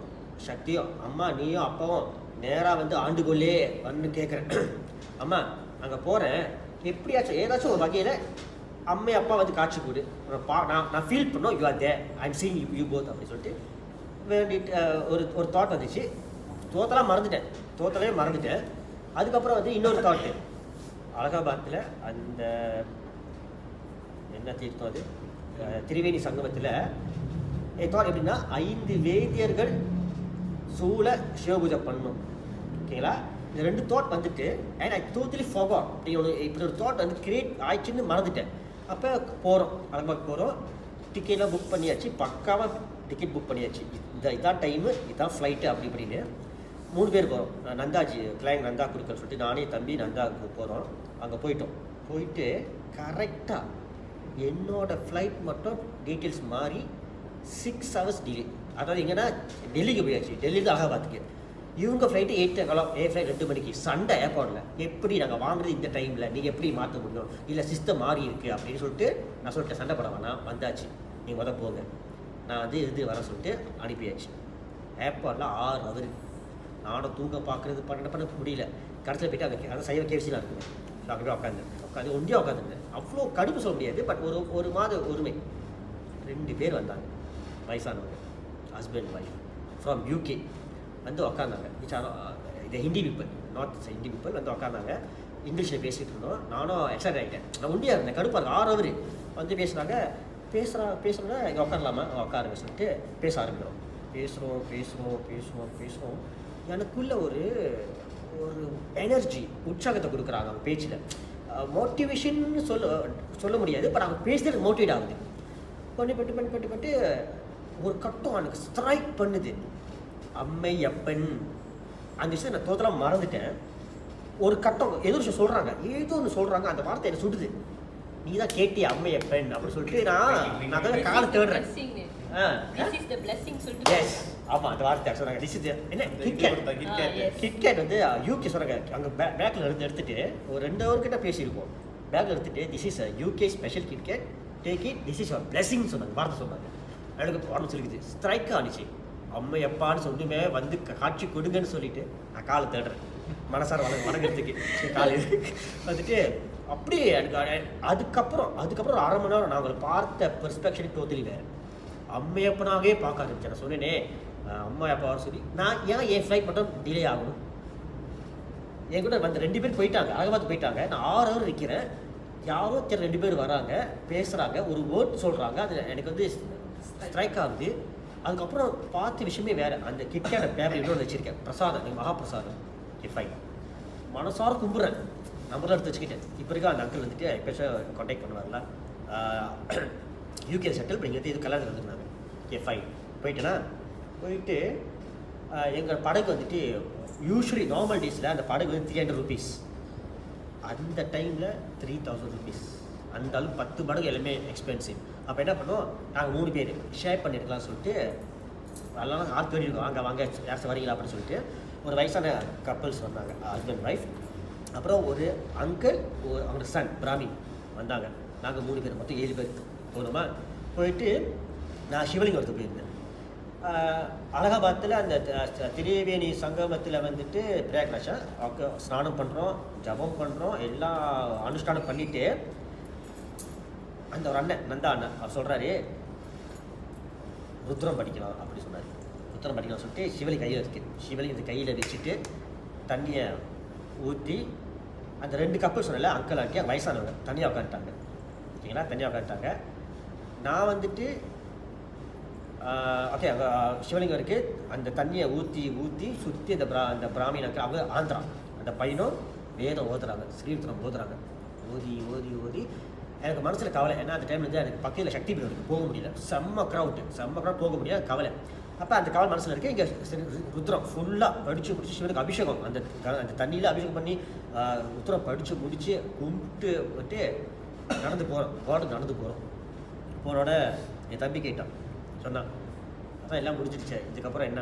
சக்தியும் அம்மா நீயும் அப்பாவும் நேராக வந்து ஆண்டுகொள்ளே வந்து கேட்குறேன். அம்மா அங்கே போகிறேன், எப்படியாச்சும் ஏதாச்சும் ஒரு வகையில் அம்மா அப்பா வந்து காட்சி கொடு, நான் ஃபீல் பண்ணோம் you are there, I am seeing you both அப்படின்னு சொல்லிட்டு வேண்டிட்டு ஒரு தாட் வந்துச்சு. தோத்தலே மறந்துட்டேன். அதுக்கப்புறம் வந்து இன்னொரு தாட்டு, அலகாபாத்தில் அந்த என்ன தீர்த்தம் அது, திரிவேணி சங்கமத்தில் தாட் எப்படின்னா, 5 வேதியர்கள் சூழ சிவபூஜை பண்ணணும். ஓகேங்களா, இந்த 2 தாட் வந்துட்டு அண்ட் ஐ டோட்டலி ஃபார்காட். இப்படி ஒரு தாட் வந்து கிரியேட் ஆயிடுச்சுன்னு மறந்துட்டேன். அப்போ போகிறோம், அலகாபாத் போகிறோம், டிக்கெட்லாம் புக் பண்ணியாச்சு, பக்காவாக டிக்கெட் புக் பண்ணியாச்சு. இதான் டைமு, இதான் ஃப்ளைட்டு அப்படி இப்படின்னு 3 பேர் போகிறோம். நந்தாஜி கிளைங் நந்தா குடுக்கன்னு சொல்லிட்டு நானே தம்பி நந்தாவுக்கு போகிறோம். அங்கே போயிட்டு கரெக்டாக என்னோடய ஃப்ளைட் மட்டும் டீட்டெயில்ஸ் மாறி 6 hours டிலே. அதாவது எங்கன்னா டெல்லிக்கு போயாச்சு, டெல்லிக்கு அலகாபாத்துக்கு. இவங்க ஃப்ளைட்டு 8 o'clock, ஃப்ளைட் 2 மணிக்கு. சண்டை ஏர்போர்ட்டில், எப்படி நாங்கள் வாங்குறது இந்த டைமில் நீங்கள் எப்படி மாற்ற முடியும், இல்லை சிஸ்டம் மாறி இருக்குது அப்படின்னு சொல்லிட்டு நான் சொல்லிட்டேன், சண்டை பட வேணாம், வந்தாச்சு நீங்கள் போங்க, நான் வந்து இது வர சொல்லிட்டு அனுப்பியாச்சு. ஏர்போர்ட்டில் 6 hour நானும் தூங்க பார்க்குறது பண்ண முடியல. கடைசியில் போய்ட்டு அங்கே சைவ கேவிசிலாம் இருக்குது, அங்கே போய் உட்காந்து ஒண்டியாக உட்காந்துருந்தேன். அவ்வளோ கடுப்பு சொல்ல முடியாது, பட் ஒரு மாத ஒருமை. 2 பேர் வந்தாங்க, வயசானவங்க, ஹஸ்பண்ட் ஒய்ஃப் ஃப்ரம் யூகே வந்து உட்காந்தாங்க. இது Hindi people, north Hindi people வந்து உட்காந்தாங்க. இங்கிலீஷில் பேசிகிட்டு இருந்தோம். நானும் எக்ஸைட் ஆகிட்டேன், நான் ஒண்டியாக இருந்தேன், கடுப்பாக இருக்கு. 6 hour வந்து பேசுகிறாங்க. பேசுகிறோன்னா இங்கே உட்காரலாமா, உட்காருங்க சொல்லிட்டு பேச ஆரம்பிக்கிறோம். பேசுகிறோம். எனக்குள்ள ஒரு எனர்ஜி, உற்சாகத்தை கொடுக்குறாங்க அவங்க பேச்சில். மோட்டிவேஷன் சொல்ல முடியாது, பட் அவங்க பேசுறது மோட்டிவேட் ஆகுது. பண்ணி ஒரு கட்டம் எனக்கு ஸ்ட்ரைக் பண்ணுது. அம்மை அப்பன் அந்த விஷயத்தை நான் டோட்டலாக மறந்துட்டேன். ஒரு கட்டம் ஏதோ விஷயம் சொல்கிறாங்க, அந்த வார்த்தை என்னை சுடுது. நீ தான் கேட்டி அம்மை அப்பன் அப்படின்னு சொல்லிட்டு நான் காலை தேடுறேன். ஆமாம், அந்த வார்த்தை சொல்கிறாங்க. டிஷ் என்ன கிட்கேட் வந்து யூகே சொல்கிறாங்க. அங்கே பேக்கில் எடுத்துகிட்டு ஒரு 2 hour கிட்ட பேசியிருக்கோம். பேக்கில் எடுத்துகிட்டு this is UK special KitKat, take it, this is your blessing சொன்னாங்க, வார்த்தை சொன்னாங்க. எனக்கு உடம்பு சொல்லிக்குது, ஸ்ட்ரைக் ஆனிச்சு. அம்மை எப்பான்னு சொல்லுமே வந்து காட்சி கொடுங்கன்னு சொல்லிட்டு நான் காலை தேடுறேன், மனசார வணங்கிறதுக்கு காலை வந்துட்டு அப்படியே எனக்கு. அதுக்கப்புறம் ஒரு 1/2 மணி நேரம் நான் அவங்களை பார்த்த பெர்ஸ்பெக்ஷன் டோட்டலி வேறு. அம்மையப்பனாகவே பார்க்க ஆரம்பிச்சேன். நான் சொன்னேனே அம்மா அப்பா வர சொல்லி, நான் ஏன் என் ஃப்ளைட் மட்டும் டிலே ஆகணும்? என் கூட வந்து 2 பேர் போயிட்டாங்க, அலகாபாத் போயிட்டாங்க. நான் 6 hour நிற்கிறேன். யாரோ 2 பேர் வராங்க, பேசுகிறாங்க, ஒரு வேர்ட் சொல்கிறாங்க. அது எனக்கு வந்து ஸ்ட்ரைக் ஆகுது. அதுக்கப்புறம் பார்த்த விஷயமே வேறு. அந்த கிட்கேட் பேப்பர் இன்னொன்று வச்சுருக்கேன், பிரசாதம், மகாபிரசாதம். ஃபைன், மனசார கும்பிட்றேன், நம்பர்லாம் எடுத்து வச்சுக்கிட்டேன். இப்போ இருக்க அந்த அங்கிள் வந்துட்டு எப்போச்சும் கான்டாக்ட் பண்ணுவார்ல, யூகே செட்டில் பண்ணிங்க, இது கல்யாணம் வந்துருந்தாங்க. ஃபைன், போயிட்டு எங்கள் படகு வந்துட்டு யூஸ்வலி நார்மல் டேஸில் அந்த படகு வந்து 300 rupees. அந்த டைமில் 3000 rupees. அந்த அளவுக்கு 10 படகு எல்லாமே எக்ஸ்பென்சிவ். அப்போ என்ன பண்ணோம், நாங்கள் 3 பேர் ஷேர் பண்ணியிருக்கலாம்னு சொல்லிட்டு அதெல்லாம் ஆள் தேடிருக்கோம், வாங்க வாங்க யாராச்சும் வரீங்களா அப்படின்னு சொல்லிட்டு ஒரு வயசான கப்பல்ஸ் வந்தாங்க, ஹஸ்பண்ட் ஒய்ஃப். அப்புறம் ஒரு அங்கிள், ஒரு அவங்களோட சன் பிராமி வந்தாங்க. நாங்கள் 3 பேர், மொத்தம் 7 பேர் போனோமா. போயிட்டு நான் சிவலிங்கத்துக்கு போயிருந்தேன். அலகாபாத்தில் அந்த திரிவேணி சங்கமத்தில் வந்துட்டு பிரயாக்ராஜா ஸ்நானம் பண்ணுறோம், ஜபம் பண்ணுறோம், எல்லா அனுஷ்டானம் பண்ணிவிட்டு அந்த ஒரு அண்ணன் நந்தா அண்ணன் அவர் சொல்கிறாரு, ருத்ரம் படிக்கலாம் அப்படி சொன்னார். ருத்ரம் படிக்கலாம் சொல்லிட்டு சிவலிங்க கையில் இருக்குது, சிவலிங்கத்தை கையில் வச்சுட்டு தண்ணியை ஊற்றி அந்த 2 கப்பல் சொன்னல அங்கிள் ஆக்கி வயசானவங்க தனியாக உட்காந்துட்டாங்க. ஓகேங்களா, தனியாக உட்காந்துட்டாங்க. நான் வந்துட்டு ஓகே அங்கே சிவலிங்கம் இருக்குது, அந்த தண்ணியை ஊற்றி ஊற்றி சுற்றி அந்த பிராமினாக்கு அவங்க ஆந்திரா அந்த பையனும் வேதம் ஓதுறாங்க, ஸ்ரீருத்ரம் ஓதுறாங்க. ஓதி ஓதி ஓதி எனக்கு மனசில் கவலை. ஏன்னா அந்த டைமில் வந்து எனக்கு பக்கத்தில் சக்தி பீடம் இருக்குது, போக முடியல, செம்ம க்ரௌட் போக முடியாது, கவலை. அப்போ அந்த கவலை மனசில் இருக்குது. இங்கே ருத்ரம் ஃபுல்லாக படித்து முடிச்சு சிவனுக்கு அபிஷேகம், அந்த தண்ணியில் அபிஷேகம் பண்ணி ருத்ரம் படித்து முடித்து கும்பிட்டு விட்டு நடந்து போகிறோம். போனோட என் தம்பி கேட்டான், சொன்னான், அதான் எல்லாம் முடிஞ்சிடுச்சு, இதுக்கப்புறம் என்ன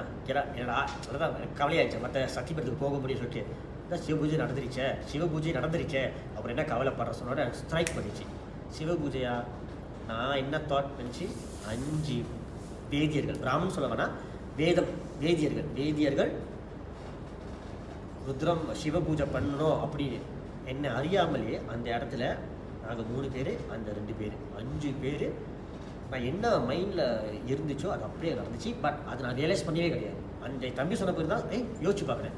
என்னடா அதான் கவலையாயிடுச்சு, மற்ற சக்தி பீடத்துக்கு போக முடியும்னு சொல்லிட்டு. அதான் சிவபூஜை நடந்துருச்சே அப்புறம் என்ன கவலைப்படுற சொன்னோட ஸ்ட்ரைக் பண்ணிச்சு. சிவபூஜையா, நான் என்ன தாட் பண்ணிச்சு, 5 வேதியர்கள், பிராமணன் சொல்ல வேணா, வேதியர்கள் ருத்ரம் சிவபூஜை பண்ணணும் அப்படின்னு என்ன அறியாமலே அந்த இடத்துல நாங்கள் 3 பேர், அந்த 2 பேர், 5 பேர். நான் என்ன மைண்டில் இருந்துச்சோ அது அப்படியே நடந்துச்சு. பட் அதை நான் ரியலைஸ் பண்ணவே கிடையாது. அந்த தம்பி சொன்ன பேர் தான் யோசிச்சு பார்க்குறேன்.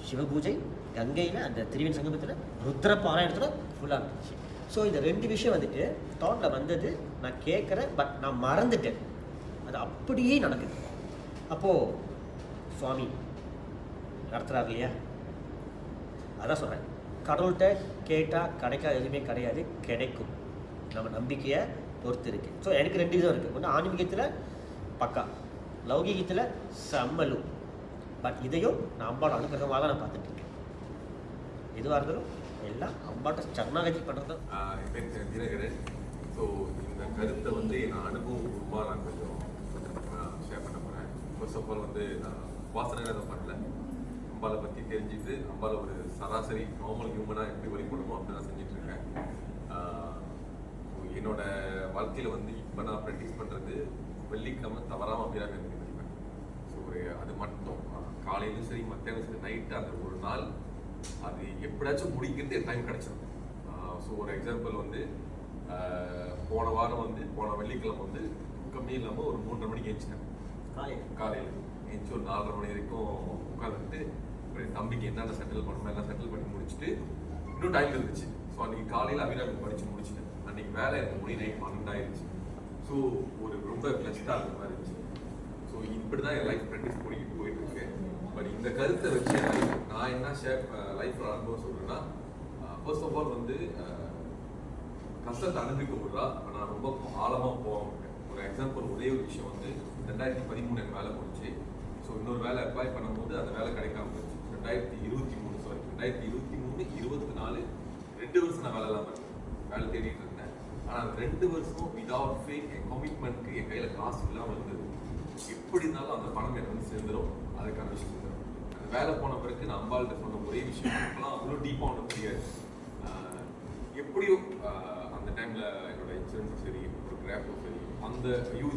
சிவபூஜை கங்கையில் அந்த திரிவேணி சங்கமத்தில் ருத்ர பாராயணத்தில் ஃபுல்லாக இருந்துச்சு. ஸோ இந்த 2 விஷயம் வந்துட்டு தாட்டில் வந்தது, நான் கேட்குறேன், பட் நான் மறந்துட்டேன், அது அப்படியே நடக்குது. அப்போது சுவாமி நடத்துகிறார் இல்லையா, அதான் சொல்கிறேன், கடவுள்கிட்ட கேட்டால் கிடைக்காது எதுவுமே கிடையாது, கிடைக்கும், நம்ம நம்பிக்கையை பொறுத்து இருக்குது. ஸோ எனக்கு 2 விதம் இருக்குது. ஒன்று ஆன்மீகத்தில் பக்கா, லௌகீகத்தில் செம்மலு. பட் இதையும் நான் அம்பாவோட அனுகிரகமாக தான் நான் பார்த்துட்டு இருக்கேன். எதுவாக இருந்தாலும் எல்லாம் அம்பாட்ட சரணாகதி பண்ணுறது. தினகரன், ஸோ இந்த கருத்தை வந்து என் அனுபவமாக நான் கொஞ்சம் ஷேர் பண்ண போகிறேன். ஃபர்ஸ்ட் ஆஃப் ஆல் வந்து நான் வாசனையில் அதை பண்ணல, அம்பாவை பற்றி தெரிஞ்சுட்டு அம்பாவை ஒரு சராசரி நார்மல் ஹியூமனாக எப்படி வழிபடணுமோ அப்படி நான் செஞ்சிட்ருக்கேன். என்னோட வாழ்க்கையில் வந்து இப்போ நான் ப்ராக்டிஸ் பண்ணுறது வெள்ளிக்கிழமை தவறாமல் அபிராமி பண்ணியிருப்பேன். ஸோ அது மட்டும் காலையிலும் சரி மத்தியானம் சரி நைட்டு அந்த ஒரு நாள் அது எப்படியாச்சும் முடிக்கிறது என் டைம் கிடச்சிடும். ஸோ ஒரு எக்ஸாம்பிள் வந்து போன வெள்ளிக்கிழமை வந்து கம்மி இல்லாமல் ஒரு 3:30 மணிக்கு எழுந்திச்சிட்டேன். காலையில் எழுந்துச்சி ஒரு 4:30 மணி வரைக்கும் உட்காந்துட்டு என் தம்பிக்கு என்னென்ன செட்டில் பண்ணணுமோ எல்லாம் செட்டில் பண்ணி முடிச்சுட்டு இன்னும் டைம் இருந்துச்சு. ஸோ அன்றைக்கி காலையில் அபிராமி படித்து முடிச்சுட்டேன். அன்றைக்கி வேலை எனக்கு மணி நைட் 12 ஆயிடுச்சு. ஸோ ஒரு ரொம்ப பிளஸ்டாக இருந்த மாதிரி இருந்துச்சு. ஸோ இப்படி தான் என் லைஃப் ப்ராக்டிஸ் போயிட்டு இருக்கேன். பட் இந்த கருத்தை வச்சு நான் என்ன லைஃப்பில் அனுபவம் சொல்கிறேன்னா, ஃபர்ஸ்ட் ஆஃப் ஆல் வந்து கஷ்டத்தை அனுபவிக்க முடியல, நான் ரொம்ப ஆழமாக போவேன். ஒரு எக்ஸாம்பிள், ஒரே ஒரு விஷயம் வந்து 2013 எனக்கு வேலை முடிச்சு. ஸோ இன்னொரு வேலை அப்ளை பண்ணும்போது அந்த வேலை கிடைக்காம போச்சு. 2023 24 2 வருஷம் நான் வேலை இல்லாமல் வேலை தேடிட்டு இருந்தேன். ஆனால் 2 வருஷம் விதவுட் ஃபேக் என் கமிட்மெண்ட்க்கு என் கையில் காசு இல்லாமல் இருந்தது. எப்படி இருந்தாலும் அந்த பணம் எனக்கு வந்து சேர்ந்துடும், அதுக்கான விஷயம் சேர்ந்துடும். அந்த வேலை போன பிறகு நான் அம்பாள்கிட்ட சொன்ன ஒரே விஷயம், இப்போலாம் அவ்வளோ டீப்பாக ஒன்றும் தெரியாது. எப்படியும் அந்த டைமில் என்னோட இன்சூரன்ஸும் சரி, ஒரு கிராஃபும் சரி, அந்த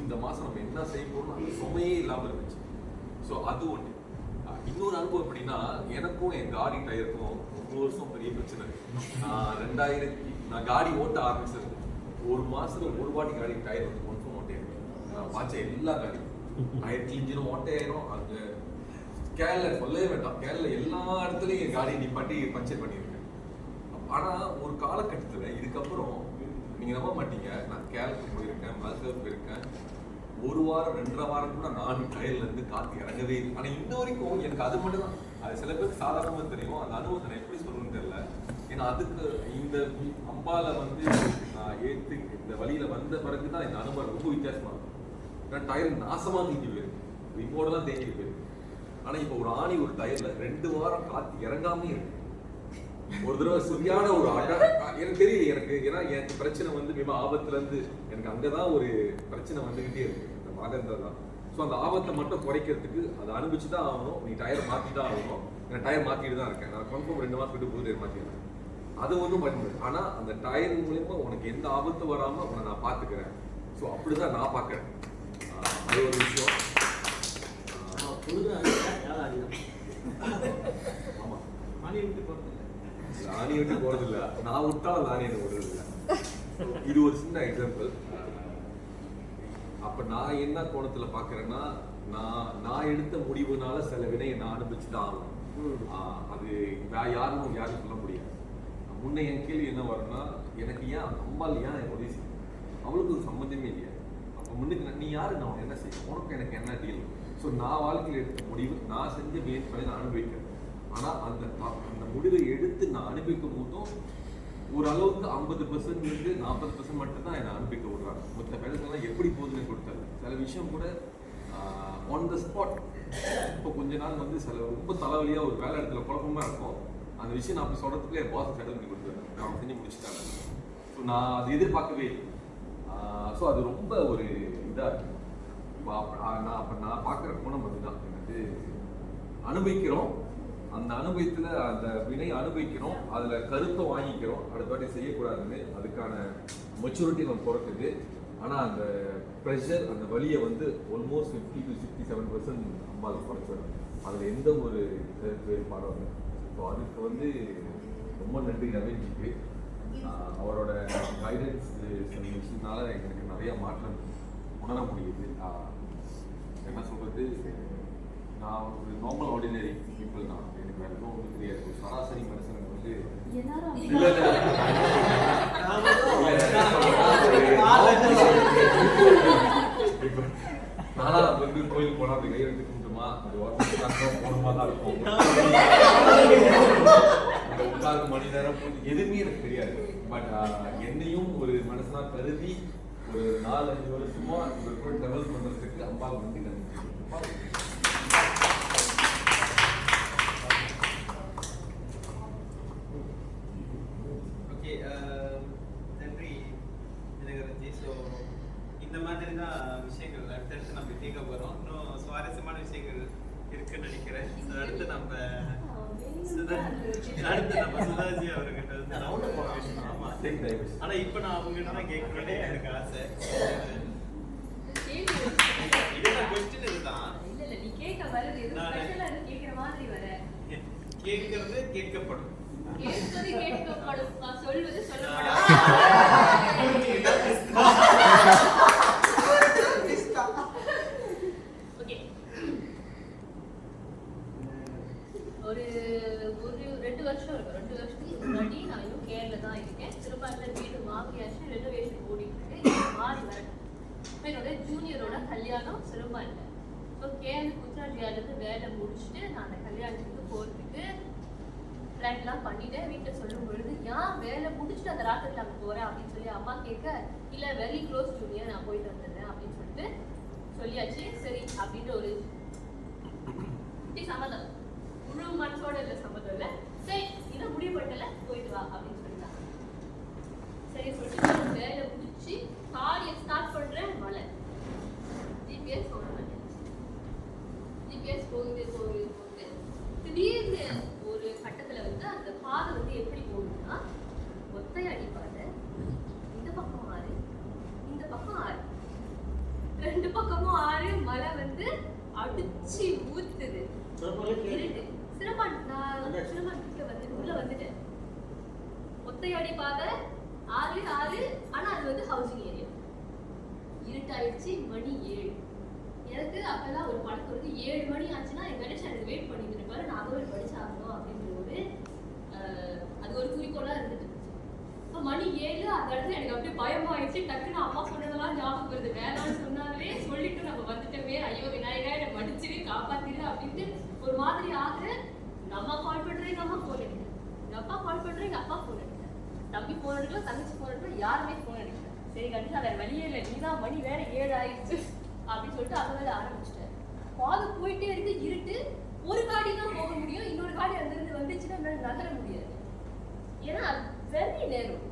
இந்த மாதம் நம்ம என்ன செய்ய போகணும் அந்த சுமையே இல்லாமல் இருந்துச்சு. ஸோ அது ஒன்று. இன்னொரு அனுபவம் எப்படின்னா, எனக்கும் என் காடி டயருக்கும் 3 வருஷம் பெரிய பிரச்சனை. நான் காடி ஓட்ட ஆரம்பிச்சது ஒரு மாசத்துல ஒரு வாட்டி காடி டயர் வந்து கன்ஃபார்ம் ஓட்டையாயிடும். நான் பார்த்த எல்லா காடியும் டயர் கிழிஞ்சிடும், ஓட்டையாயிரும். அந்த கேரள சொல்லவே வேண்டாம், கேரள எல்லா இடத்துலையும் என் காடியை நிப்பாட்டி பஞ்சர் பண்ணியிருக்கேன். ஆனால் ஒரு காலகட்டத்தில் இதுக்கப்புறம் நீங்கள் நம்ப மாட்டீங்க, நான் கேரளத்துக்கு போயிருக்கேன், மல்கர் போயிருக்கேன், 1 வாரம் 2.5 வாரம் கூட நான் டயர்லேருந்து காற்று இறங்கவே இல்லை. ஆனால் இன்ன வரைக்கும் எனக்கு அது மட்டும் தான், அது சில பேருக்கு சாதாரணமாக தெரியும். அந்த அனுபவத்தை நான் எப்படி சொல்லணும்னு தெரியல. ஏன்னா அதுக்கு இந்த அம்பால வந்து நான் ஏற்று இந்த வழியில் வந்த பிறகு தான் இந்த அனுபவம் ரொம்ப வித்தியாசமாக இருக்கும். ஏன்னா டயர் நாசமாக தேங்கி போயிருக்கு, ரிமோடெல்லாம் தேங்கி போயிருக்கு. ஆனா இப்போ ஒரு ஆணி ஒரு டயர்ல 2 வாரம் காத்து இறங்காம இருக்கு. ஒரு தடவை சரியான ஒரு எனக்கு தெரியல எனக்கு, ஏன்னா எனக்கு பிரச்சனை வந்து மிக ஆபத்துல இருந்து எனக்கு அங்கதான் ஒரு பிரச்சனை வந்துகிட்டே இருக்கு, இந்த மாதேந்திர தான். ஸோ அந்த ஆபத்தை மட்டும் குறைக்கிறதுக்கு அதை அனுபவிச்சு தான் ஆகணும். நீ டயர் மாற்றி தான் ஆகணும். நான் டயர் மாற்றிட்டு தான் இருக்கேன். நான் கன்ஃபார்ம் 2 மாதம் விட்டு புது டயர் மாற்றிடுறேன். அது ஒன்றும் பண்ண முடியாது. ஆனால் அந்த டயர் மூலயமா உனக்கு எந்த ஆபத்து வராமல் உன்னை நான் பார்த்துக்கிறேன். ஸோ அப்படி தான் நான் பார்க்குறேன். அது ஒரு விஷயம். ஆமாம், ஆணி விட்டு போகிறது இல்லை, நான் விட்டாலும் ஆணி என்ன விடுறது இல்லை. இது ஒரு சின்ன எக்ஸாம்பிள். அப்ப நான் என்ன கோணத்துல பாக்குறேன்னா, நான் எடுத்த முடிவுனால சில வினையை நான் அனுபவிச்சுதான் ஆகணும். அது யாரும் சொல்ல முடியாது. முன்ன என் கேள்வி என்ன வரும்னா, எனக்கு ஏன் அம்பாள் ஏன் உதவி செய்யும், அவளுக்கு ஒரு சம்பந்தமே இல்லையா? அப்ப முன்னுக்கு நீ யாரு, நான் என்ன செய்யும், உனக்கு எனக்கு என்ன டீல்? ஸோ நான் வாழ்க்கையில் எடுத்த முடிவு, நான் செஞ்ச முயற்சிகளை நான் அனுபவிக்கிறேன். ஆனா அந்த முடிவை எடுத்து நான் அனுபவிக்கும் போதும் ஒரு அளவுக்கு 50% இருந்து 40% மட்டும்தான் என்னை அனுப்பிக்க விடுறாங்க. மற்ற வேலைகள்லாம் எப்படி போகுதுன்னு கொடுத்தாரு. சில விஷயம் கூட ஆன் த ஸ்பாட். இப்போ கொஞ்ச நாள் வந்து சில ரொம்ப தலைவலியாக ஒரு வேலை இடத்துல குழப்பமா இருக்கும். அந்த விஷயம் நான் அப்படி சொல்றதுக்குள்ளே என் பாஸ் செட்டில் பண்ணி கொடுத்தாரு, நான் செஞ்சு முடிச்சுட்டாங்க. ஸோ நான் அது எதிர்பார்க்கவே இல்லை. ஸோ அது ரொம்ப ஒரு இதாக இருக்கு. நான் பார்க்குற கோணம் அதுதான். எனக்கு அனுபவிக்கிறோம், அந்த அனுபவத்தில் அந்த வினை அனுபவிக்கிறோம், அதில் கருத்தை வாங்கிக்கிறோம், அடுத்த வாட்டி செய்யக்கூடாதுன்னு. அதுக்கான மெச்சூரிட்டி நம்ம பிறக்குது. ஆனால் அந்த ப்ரெஷர், அந்த வலியை வந்து ஆல்மோஸ்ட் 50 to 67% அம்மாவை குறைச்சிடும். அதில் எந்த ஒரு வேறுபாடும் இல்லை. ஸோ அதுக்கு வந்து ரொம்ப நன்றி நவீன்ஜிக்கு. அவரோட கைடன்ஸ் சில விஷயத்தினால எனக்கு நிறைய மாற்றம் உணர முடியுது. என்ன சொல்கிறது, நான் ஒரு நார்மல் ஆர்டினரி பீப்புள் தான். எனக்கு வேறு எதுவும் ஒன்றும் தெரியாது. ஒரு சராசரி மனுஷனுக்கு வந்து நானா வந்து கோயிலுக்கு போனால் அப்படி கை எடுத்து கும்பிட்டுமா, அது போனமா தான் இருக்கும். அந்த உட்கார்ந்து மணி நேரம் எதுவுமே எனக்கு தெரியாது. பட் என்னையும் ஒரு மனசனா கருதி ஒரு 4-5 வருஷமா இவர் கூட டெவலப் பண்ணுறதுக்கு அம்பாள் வந்து நன்றி தினகரன்ஜி. ஸோ இந்த மாதிரி தான் விஷயங்கள் அடுத்தடுத்து நம்ம கேட்க போகிறோம். இன்னும் சுவாரஸ்யமான விஷயங்கள் இருக்குன்னு நினைக்கிறேன். அடுத்து நம்ம சுதாஜி அவர்கிட்ட வந்து ஆமா. ஆனா இப்ப நான் அவங்ககிட்ட தான் கேட்கணும்னே எனக்கு ஆசை. இதெல்லாம் கொஸ்டின் இதுதான். கேட்கறது கேட்கப்படும். சொல்வது சொல்லப்படும். ஒரு 2 வருஷம் இருக்கும். 2 வருஷத்துக்கு முன்னாடி நான் இன்னும் கேரள தான் இருக்கேன். திருப்பாட்டில வீடு மாமியாச்சு, ரெனோவேஷன் ஓடிட்டு இருக்கு. மாறி வரேன். என்னோட ஜூனியரோட கல்யாணம் சிறுபாட்டில். ஸோ கேரள குஜராத்தியாலேருந்து வேலை முடிச்சுட்டு நான் அந்த கல்யாணத்துக்கு போகிறதுக்கு பிளான்லாம் பண்ணிட்டேன். வீட்டில் சொல்லும் பொழுது ஏன் வேலை முடிச்சுட்டு அந்த ராத்திரியில் அங்கே போகிறேன் அப்படின்னு சொல்லி அம்மா கேட்க, இல்லை வெரி க்ளோஸ் ஜூனியர், நான் போயிட்டு வந்துடுறேன் அப்படின்னு சொல்லிட்டு சொல்லியாச்சு. சரி அப்படின்ற ஒரு சம்மதம், முழு மனசோட இல்லை சம்மதம் இல்லை. சரி இதை முடிவு பண்ணல, போயிட்டு வா அப்படின்னு சொல்லிட்டாங்க. சரி சொல்லிட்டு வேலை முடிச்சு காரியை ஸ்டார்ட் பண்ணுறேன். மழை, ஜிபிஎஸ் போக மாட்டேன். ஜிபிஎஸ் போகுது திடீர்னு ஒரு கட்டத்தில் வந்து அந்த பாதை வந்து எப்படி போகுதுன்னா, ஒத்தையடி பாதை, இந்த பக்கம் 6, இந்த பக்கம் 6, 2 பக்கமும் 6. மழை வந்து அடிச்சு ஊத்துது. உள்ள வந்துட்டேன். ஒத்தையடி பாதை 6, ஆனா அது வந்து ஹவுசிங் ஏரியா. இருட்டாயிடுச்சு. மணி 7. எனக்கு அப்பெல்லாம் ஒரு பழக்கம் இருக்கு, 7 மணி ஆச்சுன்னா என் கணேஷ் எனக்கு வெயிட் பண்ணிட்டு இருப்பாரு, நான் அதை ஒரு படிச்சாகணும் அப்படின்ற ஒரு அது ஒரு குறிக்கோளா இருந்துட்டு இருந்துச்சு. இப்போ மணி 7 அந்த இடத்துல எனக்கு அப்படியே பயமாயிடுச்சு. டக்குன்னு அம்மா சொன்னதெல்லாம் ஞாபகம் வருது. வேணாம்னு சொன்னாலே சொல்லிட்டு நம்ம வந்துட்டோமே, ஐயோ விநாயகா என்னை மடிச்சிரு காப்பாத்திரு அப்படின்ட்டு ஒரு மாதிரி ஆகுது. எங்க அம்மா கால் பண்றேன், எங்க அம்மா போன் எடுக்கிறேன். எங்க அப்பா கால் பண்றேன், எங்க அப்பா போன் எடுக்கிறேன். தம்பி போன் எடுக்கல, தங்கச்சி போன் எடுக்கல, யாருமே போன் எடுக்கல. சரி கண்டிப்பா வேற வழியே இல்லை, நீதான் மணி வேற 7 ஆயிடுச்சு அப்படின்னு சொல்லிட்டு அதை வேலை ஆரம்பிச்சிட்டேன். பாதை போயிட்டே இருக்கு, இருட்டு. ஒரு காடி தான் போக முடியும், இன்னொரு காடி அங்கிருந்து வந்துச்சுன்னா என்னால நகர முடியாது. ஏன்னா வெரி நேரம்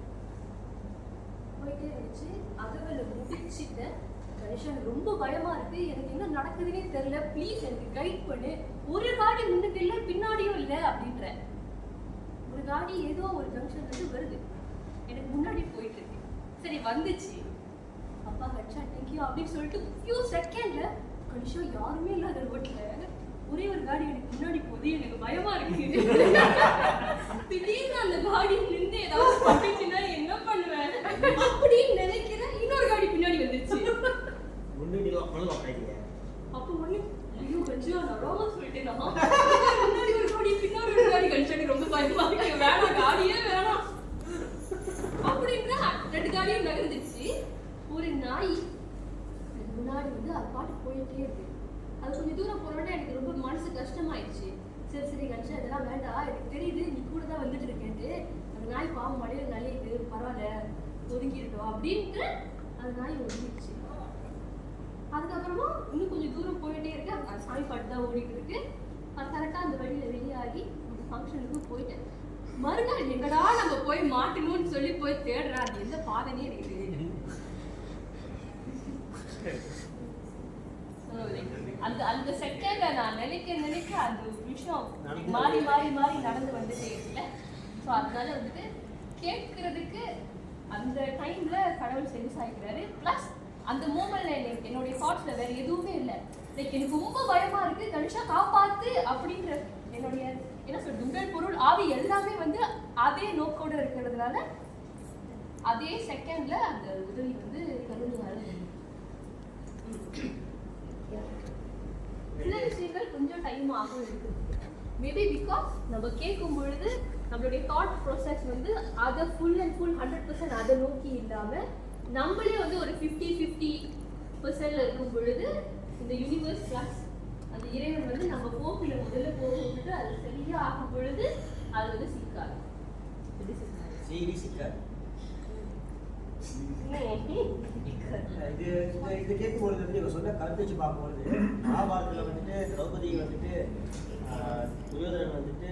போயிட்டே இருந்துச்சு. அதுவரை முடிச்சுட்டேன். கணேஷா எனக்கு ரொம்ப பயமா இருக்கு, எனக்கு என்ன நடக்குதுன்னே தெரியல, ப்ளீஸ் எனக்கு கைட் பண்ணு. ஒரு காடி முன்னுக்கு இல்லை பின்னாடியும் இல்லை அப்படின்ற. ஒரு காடி ஏதோ ஒரு ஜங்ஷன்ல இருந்து வருது, எனக்கு முன்னாடி போயிட்டு இருக்கு. சரி வந்துச்சு, அப்பா கட்சா தேங்க்யூ அப்படின்னு சொல்லிட்டு ஃபியூ செகண்ட்ல கணேஷா யாருமே இல்லாத ரோட்ல ஒரே ஒரு காடி எனக்கு முன்னாடி போகுது, எனக்கு பயமா இருக்கு. திடீர்னு அந்த காடி நின்று ஏதாவது பண்ணிச்சுன்னா என்ன பண்ணுவேன் அப்படின்னு நினைக்கிறேன். இன்னொரு காடி பின்னாடி வந்துச்சு. அப்போ ஒண்ணு ஐயோ கட்சியா நான் ரோமா சொல்லிட்டேன், முன்னாடி ஒரு காடி பின்னாடி ஒரு காடி கழிச்சாடி ரொம்ப பயமா இருக்கு, வேணாம் காடியே வேணாம் அப்படின்ற 2 காடியும் நகர்ந்துச்சு. ஒரு நாய் முன்னாடி வந்து அது பாட்டு போயிட்டே இருக்கு. அது கொஞ்சம் தூரம் போனோடனே எனக்கு ரொம்ப மனசு கஷ்டமாயிடுச்சு. சரி சரி கட்சா இதெல்லாம் வேண்டாம், எனக்கு தெரியுது நீ கூட தான் வந்துட்டு இருக்கேன்ட்டு. அந்த நாய் பாவம் மழையில நலையுது, பரவாயில்ல ஒதுங்கிட்டோம் அப்படின்ட்டு அந்த நாய் ஒதுங்கிடுச்சு. அதுக்கப்புறமா இன்னும் கொஞ்சம் தூரம் போயிட்டே இருக்கு, அது சாமி பாட்டு தான் ஓடிட்டு இருக்கு. அது கரெக்டாக அந்த வழியில வெளியாகி அந்த ஃபங்க்ஷனுக்கு போயிட்டேன். மறுநாள் எங்கடா நம்ம போய் மாட்டணும்னு சொல்லி போய் தேடுறேன், அது எந்த பாதைனே எனக்கு தெரியுது. அந்த அந்த செகண்ட்ல நான் நினைக்க அந்த விஷயம் மாறி மாறி மாறி நடந்து வந்துட்டே இருக்குல்ல. ஸோ அதனால வந்துட்டு கேட்கறதுக்கு அந்த டைம்ல கடவுள் சென்ஸ் ஆகிக்கிறாரு. ப்ளஸ் அந்த மூமெண்ட்ல என்னுடைய தாட்ஸ்ல வேற எதுவுமே இல்லை. லைக் எனக்கு ரொம்ப பயமா இருக்கு, கணேஷா காப்பாத்து அப்படின்ற என்னுடைய என்ன சொல்றது உடல் பொருள் ஆவி எல்லாமே வந்து அதே நோக்கோட இருக்கிறதுனால அதே செகண்ட்ல அந்த உதவி வந்து கருணையால சில விஷயங்கள் கொஞ்சம் டைம் ஆகும் இருக்கு. மேபி பிகாஸ் நம்ம கேட்கும் பொழுது நம்மளுடைய தாட் ப்ராசஸ் வந்து அதை ஃபுல் அண்ட் ஃபுல் 100% அதை நோக்கி இல்லாமல் நம்மளே வந்து ஒரு 50-50% இருக்கும் பொழுது இந்த யூனிவர்ஸ் ப்ளஸ் அந்த இறைவன் வந்து நம்ம போக்கில் முதல்ல போகும்போது அது சரியா ஆகும் பொழுது அது வந்து சிக்காது. இது கேட்கும்பொழுது வந்து இவங்க சொன்ன கருத்து வச்சு பார்க்கும்பொழுது மகாபாரதத்தில் வந்துட்டு திரௌபதி வந்துட்டு துரியோதனன் வந்துட்டு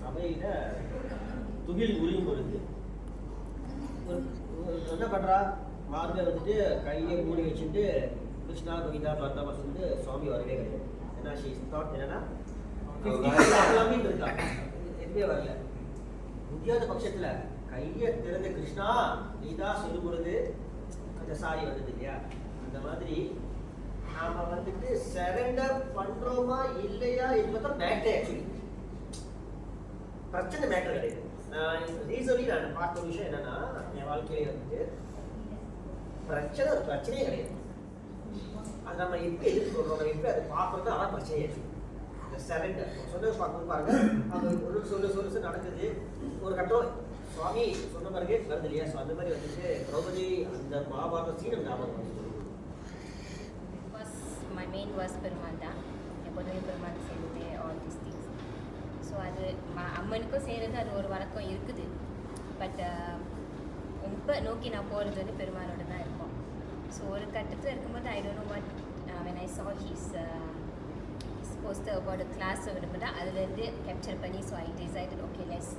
சபையில துகில் உரியும் பொழுது என்ன பண்றா, மார்பை வந்துட்டு கையை மூடி வச்சுட்டு கிருஷ்ணா கோவிந்தா பார்த்தா சொல்லிட்டு சுவாமி வரவே கிடையாது. ஏன்னா ஷீ தாட் என்னன்னா இருக்கா எதுவே வரல. முடியாத பட்சத்துல கையை திறந்த கிருஷ்ணா நீதான் சொல்லும் பொழுது அந்த சாரி வந்தது இல்லையா. அந்த மாதிரி நாம வந்துட்டு சரண்டர் பண்றோமா இல்லையா இதுதான் மேட்டர். ஆக்சுவலி பிரச்சனை மேட்டர் கிடையாது. நான் ரீசன்லி நான் பார்த்த ஒரு விஷயம் என்னன்னா, என் வாழ்க்கையில வந்துட்டு பிரச்சனை ஒரு பிரச்சனையே கிடையாது. அது நம்ம எப்படி எதிர்கொள்றோம், நம்ம எப்படி அதை பார்க்கறது, அதான் பிரச்சனையாச்சு. இந்த சரண்டர் சொன்னது பார்க்கணும் பாருங்க. அது ஒரு சொல்லு நடக்குது. ஒரு கட்டம் சுவாமி சொன்ன பிறகு வருது இல்லையா. ஸோ அந்த மாதிரி வந்துட்டு திரௌபதி அந்த மகாபாரத சீனம் ஞாபகம் வந்து my main was பெருமாள் தான். எப்போதுமே பெருமாள் செய்வது ஆல் திஸ் திங்ஸ். ஸோ அது அம்மனுக்கும் செய்கிறது அது ஒரு வழக்கம் இருக்குது. பட் ரொம்ப நோக்கி நான் போகிறது வந்து பெருமாளோட தான் இருக்கும். ஸோ ஒரு கட்டத்தில் இருக்கும்போது I don't know what when I saw his poster about a class விடும்போது அதுலேருந்து கேப்சர் பண்ணி so I decided okay let's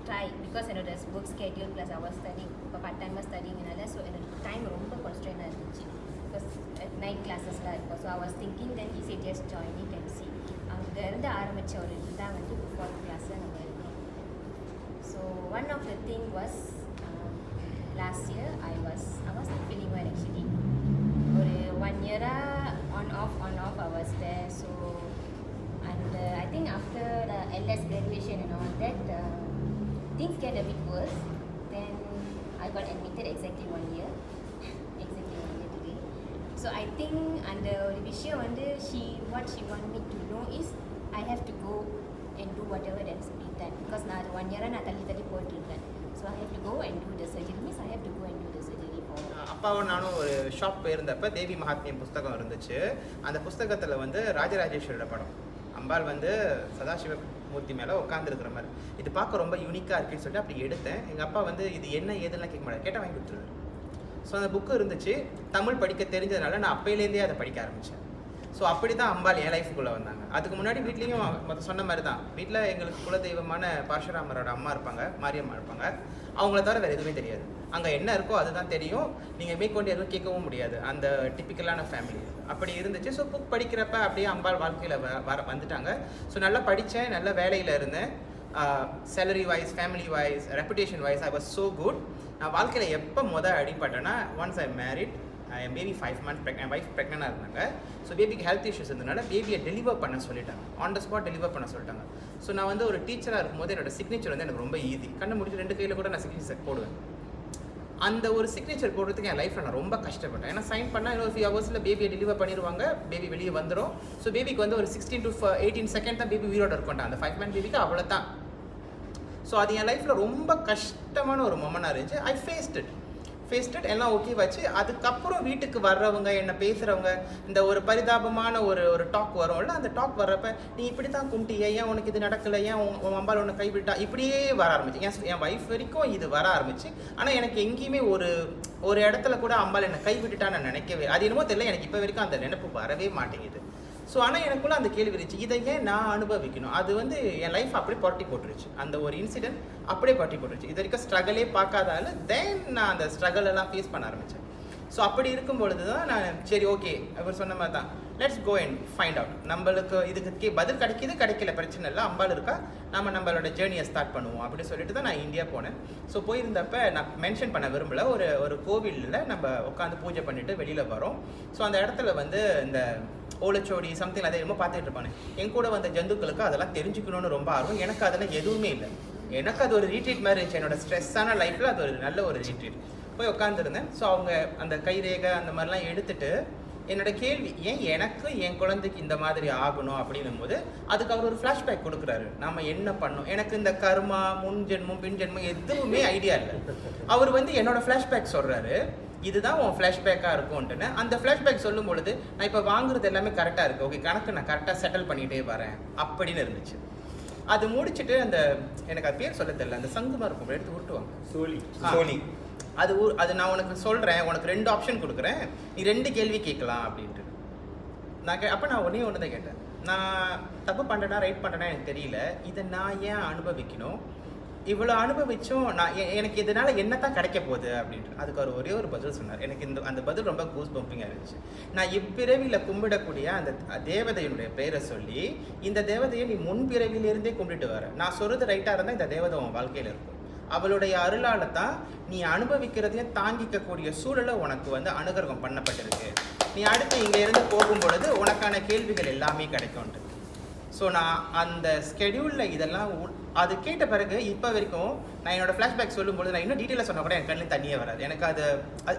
try because என்னோட book schedule plus I was studying இப்போ பார்ட் டைமாக ஸ்டடிங்னால ஸோ என்னோட டைம் ரொம்ப கான்ஸ்ட்ரெயினாக இருந்துச்சு. பிகாஸ் நைட் கிளாஸஸ்லாம் இருக்கும். So I was thinking then he said just join it and see. அங்கேருந்து ஆரம்பித்த ஒரு இதுதான் வந்து 4th கிளாஸில் நம்ம இருக்கோம். So one of the thing was last year I was not feeling well actually. ஒரு 1 year-ஆக on off I was there. So and I think after the LS graduation and all that things get a bit worse. Then I got admitted exactly 1 year today. So I think and the விஷயம் வந்து what she want me to know is I have to go and do whatever that's been done because நான் 1 year நான் தள்ளி போயிட்டு இருக்கேன். So I have to go and do the surgery. Means I have to go and do the surgery for அப்பாவும் நானும் ஒரு shop போயிருந்தப்ப தேவி மகாத்மியம் புஸ்தகம் இருந்துச்சு. அந்த புஸ்தகத்தில் வந்து ராஜராஜேஸ்வரோட படம் அம்பாள் வந்து சதாசிவ மூர்த்தி மேலே உட்காந்துருக்கிற மாதிரி இது பார்க்க ரொம்ப யூனிக்காக இருக்குன்னு சொல்லிட்டு அப்படி எடுத்தேன். எங்கள் அப்பா வந்து இது என்ன ஏதுலாம் கேட்க மாட்டார், கேட்டால் வாங்கி கொடுத்துருவாரு. ஸோ அந்த புக்கு இருந்துச்சு. தமிழ் படிக்க தெரிஞ்சதுனால நான் அப்பையிலேருந்தே அதை படிக்க ஆரம்பித்தேன். ஸோ அப்படி தான் அம்பாள் என் லைஃபுக்குள்ளே வந்தாங்க. அதுக்கு முன்னாடி வீட்லேயும் மொத்தம் சொன்ன மாதிரி தான், வீட்டில் எங்களுக்கு குலதெய்வமான பரசுராமரோட அம்மா இருப்பாங்க, மாரியம்மா இருப்பாங்க. அவங்கள தவிர வேறு எதுவுமே தெரியாது. அங்கே என்ன இருக்கோ அதுதான் தெரியும். நீங்கள் மேற்கொண்டு எதுவும் கேட்கவும் முடியாது. அந்த டிப்பிக்கலான ஃபேமிலி அப்படி இருந்துச்சு. ஸோ புக் படிக்கிறப்ப அப்படியே அம்பாள் வாழ்க்கையில் வந்துட்டாங்க. ஸோ நல்லா படித்தேன், நல்ல வேலையில் இருந்தேன். Salary wise, family wise, reputation wise I was so good. நான் வாழ்க்கையில் எப்போ அடிப்பட்டேன்னா, ஒன்ஸ் ஐ மேரிட், என் பேபி 5 months என் ஒய்ஃப் ப்ரெக்னெண்டாக இருந்தாங்க. ஸோ பேபிக்கு ஹெல்த் இஷ்யூஸ் இருந்ததுனால பேபியை டெலிவர் பண்ண சொல்லிட்டாங்க, ஆன் த ஸ்பாட் டெலிவர் பண்ண சொல்லிட்டாங்க. ஸோ நான் வந்து ஒரு டீச்சராக இருக்கும்போது என்னோட சிக்னேச்சர் வந்து எனக்கு ரொம்ப ஈஸி. கண்ணை முடிச்சு 2 கையில் கூட நான் சிக்னேச்சர் போடுவேன். அந்த ஒரு சிக்னேச்சர் போடுறதுக்கு என் லைஃப்பில் நான் ரொம்ப கஷ்டப்பட்டேன். ஏன்னா சைன் பண்ணால் இன்னொரு few ஹவர்ஸில் பேபியை டெலிவர் பண்ணிடுவாங்க, பேபி வெளியே வந்துடும். ஸோ பேபிக்கு வந்து ஒரு 16 to 18 செகண்ட் தான் பேபி உயிரோட இருக்கட்டும். அந்த 5 month பேபிக்கு அவ்வளோ தான். ஸோ அது என் லைஃப்பில் ரொம்ப கஷ்டமான ஒரு மொமெண்டாக இருந்துச்சு. ஐ ஃபேஸ்ட் இட் எல்லாம் ஓகே வச்சு. அதுக்கப்புறம் வீட்டுக்கு வர்றவங்க, என்ன பேசுகிறவங்க, இந்த ஒரு பரிதாபமான ஒரு டாக் வரும்ல, அந்த டாக் வர்றப்ப நீ இப்படி தான் கும்பிட்டியா, ஏன் உனக்கு இது நடக்கலை, ஏன் உன் அம்பாள் உன்னை கைவிட்டா, இப்படியே வர ஆரம்பிச்சு. என் வைஃப் வரைக்கும் இது வர ஆரம்பிச்சு. ஆனால் எனக்கு எங்கேயுமே ஒரு இடத்துல கூட அம்பாள் என்னை கைவிட்டுட்டான்னு நான் நினைக்கவே, அது என்னமோ தெரியல, எனக்கு இப்போ வரைக்கும் அந்த நினைப்பு வரவே மாட்டேங்குது. ஸோ ஆனால் எனக்குள்ள அந்த கேள்வி இருந்துச்சு, இதை ஏன் நான் அனுபவிக்கணும்? அது வந்து என் லைஃப் அப்படியே புரட்டி போட்டுருச்சு. அந்த ஒரு இன்சிடென்ட் அப்படியே புரட்டி போட்டுருச்சு. இது வரைக்கும் ஸ்ட்ரகிளே பார்க்காதால தென் நான் அந்த ஸ்ட்ரகிள் எல்லாம் ஃபேஸ் பண்ண ஆரம்பித்தேன். ஸோ அப்படி இருக்கும் பொழுது தான் நான் சரி ஓகே அவர் சொன்ன மாதிரி தான், let's go and find out. நம்மளுக்கு இதுக்கு பதில் கிடைக்கல பிரச்சனை இல்லை, அம்பாள் இருக்கா, நம்மளோட ஜேர்னியை ஸ்டார்ட் பண்ணுவோம் அப்படி சொல்லிட்டு தான் நான் இந்தியா போனேன். ஸோ போயிருந்தப்ப நான் மென்ஷன் பண்ண விரும்பல, ஒரு கோவிலில் நம்ம உட்காந்து பூஜை பண்ணிட்டு வெளியில் வரோம். ஸோ அந்த இடத்துல வந்து இந்த ஓலச்சோடி சம்திங் அதை என்னமோ பார்த்துட்டு இருப்பானே, என் கூட வந்த ஜந்துக்களுக்கு அதெல்லாம் தெரிஞ்சுக்கணும்னு ரொம்ப ஆர்வம். எனக்கு அதெல்லாம் எதுவுமே இல்லை. எனக்கு அது ஒரு ரீட்ரீட் மாதிரி இருந்துச்சு. என்னோட ஸ்ட்ரெஸ்ஸான லைஃப்பில் அது ஒரு நல்ல ஒரு ரீட்ரீட். போய் உட்காந்துருந்தேன். ஸோ அவங்க அந்த கைரேகை அந்த மாதிரிலாம் எடுத்துட்டு என்னோட கேள்வி, ஏன் எனக்கு என் குழந்தைக்கு இந்த மாதிரி ஆகணும் அப்படின்னும் போது அதுக்கு அவர் ஒரு ஃப்ளாஷ்பேக் கொடுக்குறாரு. நம்ம என்ன பண்ணோம், எனக்கு இந்த கர்மா, முன் ஜென்மம் பின் ஜென்மம் எதுவுமே ஐடியா இல்லை. அவர் வந்து என்னோட ஃப்ளாஷ்பேக் சொல்கிறாரு, இதுதான் உன் ஃப்ளாஷ்பேக்காக இருக்கும்ன்ட்டுன்னு. அந்த ஃப்ளாஷ்பேக் சொல்லும் பொழுது நான் இப்போ வாங்குறது எல்லாமே கரெக்டாக இருக்குது, ஓகே கணக்கு நான் கரெக்டாக செட்டில் பண்ணிகிட்டே வரேன் அப்படின்னு இருந்துச்சு. அது முடிச்சுட்டு அந்த எனக்கு அது பேர் சொல்ல தெரியல, அந்த சங்குமா இருக்கும் எடுத்து விட்டுவாங்க, சோனி. அது நான் உனக்கு சொல்கிறேன், உனக்கு 2 ஆப்ஷன் கொடுக்குறேன், நீ 2 கேள்வி கேட்கலாம் அப்படின்ட்டு. அப்போ நான் ஒன்று தான் கேட்டேன், நான் தப்பு பண்ணுறேன்னா ரைட் பண்ணுறேன்னா எனக்கு தெரியல, இதை நான் ஏன் அனுபவிக்கணும், இவ்வளோ அனுபவிச்சும் நான் எனக்கு இதனால் என்ன தான் கிடைக்க போகுது அப்படின்ட்டு. அதுக்கு அவர் ஒரே ஒரு பதில் சொன்னார். எனக்கு அந்த பதில் ரொம்ப கூஸ் பம்பிங்காக இருந்துச்சு. நான் இப்பிறவியில் கும்பிடக்கூடிய அந்த தேவதையினுடைய பெயரை சொல்லி, இந்த தேவதையை நீ முன்பிறவிலிருந்தே கும்பிட்டு வர, நான் சொல்கிறது ரைட்டாக இருந்தால் இந்த தேவதை உன் வாழ்க்கையில் இருக்கும். அவளுடைய அருளால் தான் நீ அனுபவிக்கிறதையும் தாங்கிக்கக்கூடிய சூழலை உனக்கு வந்து அனுகிரகம் பண்ணப்பட்டிருக்கு. நீ அடுத்து இங்கேருந்து போகும் பொழுது உனக்கான கேள்விகள் எல்லாமே கிடைக்கும்ட்டு. ஸோ நான் அந்த ஸ்கெடியூலில் இதெல்லாம் அது கேட்ட பிறகு இப்போ வரைக்கும் நான் என்னோடய ஃப்ளாஷ்பேக் சொல்லும்போது நான் இன்னும் டீட்டெயிலாக சொன்னால் கூட என் கண்ணில் தண்ணியே வராது. எனக்கு அது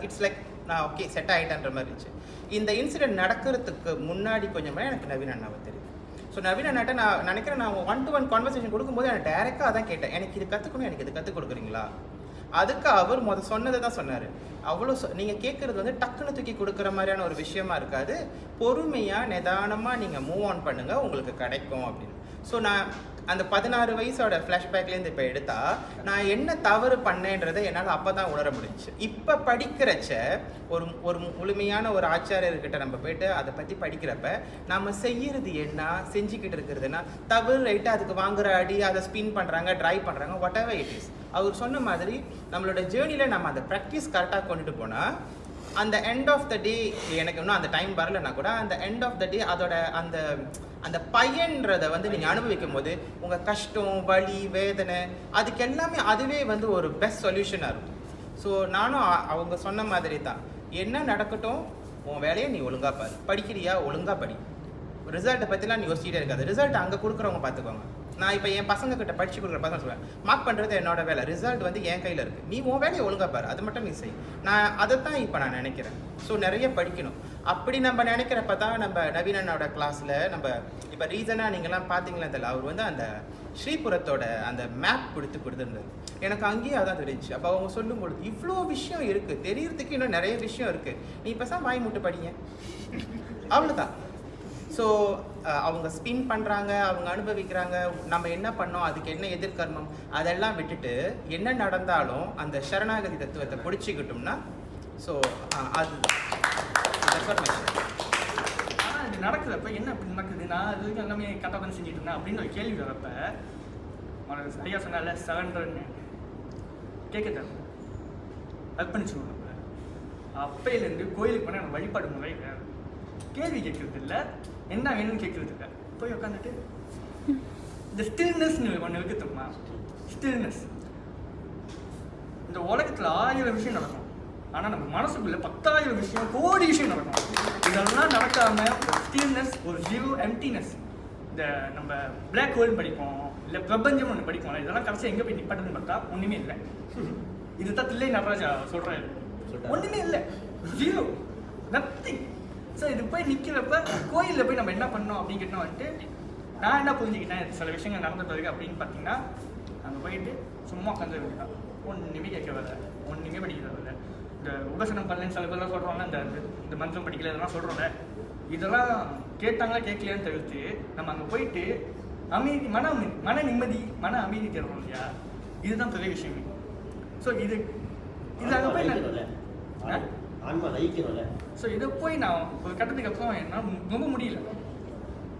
இட்ஸ் லைக் நான் ஓகே செட் ஆகிட்டேன்ற மாதிரி இருந்துச்சு. இந்த இன்சிடென்ட் நடக்கிறதுக்கு முன்னாடி கொஞ்சமாக எனக்கு நவீன் அண்ணாவை தெரியும். ஸோ நவீன் அண்ணாட்ட நான் நினைக்கிறேன், நான் 1-to-1 கான்வர்சேஷன் கொடுக்கும்போது எனக்கு டேரெக்டாக அதான் கேட்டேன், எனக்கு இது கற்றுக்கணும், எனக்கு இது கற்றுக் கொடுக்குறீங்களா. அதுக்கு அவர் சொன்னதை தான் சொன்னார். அவ்வளோ நீங்கள் கேட்குறது வந்து டக்குன்னு தூக்கி கொடுக்குற மாதிரியான ஒரு விஷயமா இருக்காது, பொறுமையாக நிதானமாக நீங்கள் மூவ் ஆன் பண்ணுங்கள், உங்களுக்கு கிடைக்கும் அப்படின்னு. ஸோ நான் அந்த 16 வயசோட ஃப்ளாஷ்பேக்லேருந்து இப்போ எடுத்தால் நான் என்ன தவறு பண்ணேன்றதை என்னால் அப்போ தான் உணர முடிஞ்சிச்சு. இப்போ படிக்கிறச்ச ஒரு முழுமையான ஒரு ஆச்சாரியர்கிட்ட நம்ம போய்ட்டு அதை பற்றி படிக்கிறப்ப நம்ம செய்கிறது என்ன, செஞ்சுக்கிட்டு இருக்கிறதுனா தவறு ரைட்டாக, அதுக்கு வாங்குற அடி, அதை ஸ்பின் பண்ணுறாங்க, ட்ரை பண்ணுறாங்க, வாட் எவர் இட் இஸ். அவர் சொன்ன மாதிரி நம்மளோட ஜேர்னியில் நம்ம அந்த ப்ராக்டிஸ் கரெக்டாக கொண்டுட்டு போனால் அந்த எண்ட் ஆஃப் த டே, எனக்கு இன்னும் அந்த டைம் வரலைன்னா கூட அந்த எண்ட் ஆஃப் த டே அதோட அந்த பயன்றதை வந்து நீங்கள் அனுபவிக்கும் போது உங்கள் கஷ்டம், வலி, வேதனை அதுக்கு எல்லாமே அதுவே வந்து ஒரு பெஸ்ட் சொல்யூஷனாக இருக்கும். ஸோ நானும் அவங்க சொன்ன மாதிரி தான், என்ன நடக்கட்டும் உன் வேலையை நீ ஒழுங்காக பாரு, படிக்கிறியா ஒழுங்காக படி, ரிசல்ட்டை பற்றிலாம் நீ யோசிச்சிட்டே இருக்காது, ரிசல்ட் அங்கே கொடுக்குறவங்க பார்த்துக்கோங்க. நான் இப்போ என் பசங்க கிட்ட படிச்சு கொடுக்குற பசங்க சொல்லுவேன், மார்க் பண்ணுறது என்னோட வேலை, ரிசல்ட் வந்து என் கையில் இருக்குது, நீ உன் வேலையை ஒழுங்காக பாரு, அது மட்டும் நீ செய். நான் அதை தான் இப்போ நான் நினைக்கிறேன். ஸோ நிறைய படிக்கணும். அப்படி நம்ம நினைக்கிறப்ப தான் நம்ம நவீனனோட கிளாஸில் நம்ம இப்போ ரீசனாக நீங்கள்லாம் பார்த்தீங்களா தெரியல, அவர் வந்து அந்த ஸ்ரீபுரத்தோட அந்த மேப் கொடுத்துருந்தார். எனக்கு அங்கேயே அதான் தெரிஞ்சிச்சு. அப்போ அவங்க சொல்லும்பொழுது இவ்வளோ விஷயம் இருக்குது, தெரியறதுக்கு இன்னும் நிறைய விஷயம் இருக்குது, நீ இப்போ தான் வாய் முட்டு படிங்க, அவ்வளோதான். ஸோ அவங்க ஸ்பின் பண்ணுறாங்க, அவங்க அனுபவிக்கிறாங்க, நம்ம என்ன பண்ணோம், அதுக்கு என்ன எதிர்கர்மம், அதெல்லாம் விட்டுட்டு என்ன நடந்தாலும் அந்த சரணாகதி தத்துவத்தை பிடிச்சிக்கிட்டோம்னா ஸோ அது ஆனால் இது நடக்குறப்ப என்ன இப்படி நடக்குது, நான் இது வரைக்கும் எல்லாமே கரெக்டாக பண்ணி செஞ்சுட்டு இருந்தேன் அப்படின்னு ஒரு கேள்வி வரப்ப அவனுக்கு சரியா சொன்னால சரண்டர்னு கேட்க தரேன் அர்ப்பணிச்சுக்கணும். அப்பையிலேருந்து கோயிலுக்கு போனால் எனக்கு வழிபாடு முறை வேறு, கேள்வி கேட்கறது இல்லை, என்ன வேணும்னு கேட்கறது இல்லை. போய் உட்காந்துட்டு இந்த ஸ்டில்னஸ்ன்னு ஒன்று இருக்கு தெரியுமா? ஸ்டில்னஸ். இந்த உலகத்தில் 1000 விஷயம் நடக்கும், ஆனால் நம்ம மனசுக்குள்ள 10,000 விஷயம், கோடி விஷயம் நடக்கும். இதெல்லாம் நடக்காம ஒரு ஸ்டில்னஸ், ஒரு ஜீரோ எம்டினஸ். இந்த நம்ம பிளாக் ஹோல் படிப்போம், இல்லை பிரபஞ்சம் ஒன்று படிப்போம், இதெல்லாம் கடைசி எங்கே போய் நிப்பாட்டுன்னு பார்த்தா ஒன்றுமே இல்லை. இதுதான் தில்லை நடராஜா சொல்கிறேன், ஒன்றுமே இல்லை, ஜீரோ, நத்திங். ஸோ இது போய் நிற்கிறப்ப கோயிலில் போய் நம்ம என்ன பண்ணோம் அப்படின்னு கேட்டோம் வந்துட்டு, நான் என்ன புரிஞ்சுக்கிட்டேன் சில விஷயங்கள் நடந்த பிறகு அப்படின்னு பார்த்தீங்கன்னா, அங்கே போயிட்டு சும்மா உட்காந்து வேண்டியதான், ஒன்றுமே கேட்க வரல, ஒன்றுமே படிக்க வரல. இந்த உபசனம் பண்ணலன்னு சில பேர்லாம் சொல்கிறாங்க, இந்த மந்திரம் படிக்கல இதெல்லாம் சொல்கிறோம்ல, இதெல்லாம் கேட்டாங்களா கேட்கலையான்னு தவிர்த்து நம்ம அங்கே போயிட்டு அமைதி, மன நிம்மதி, மன அமைதி தேடுறோம் இல்லையா, இதுதான் பெரிய விஷயமே. ஸோ இது அங்கே போய் ஆன்மா லயிக்கணும்ல. ஸோ இதை போய் நான் ஒரு கட்டத்துக்கு அப்புறம் என்னால் ரொம்ப முடியல.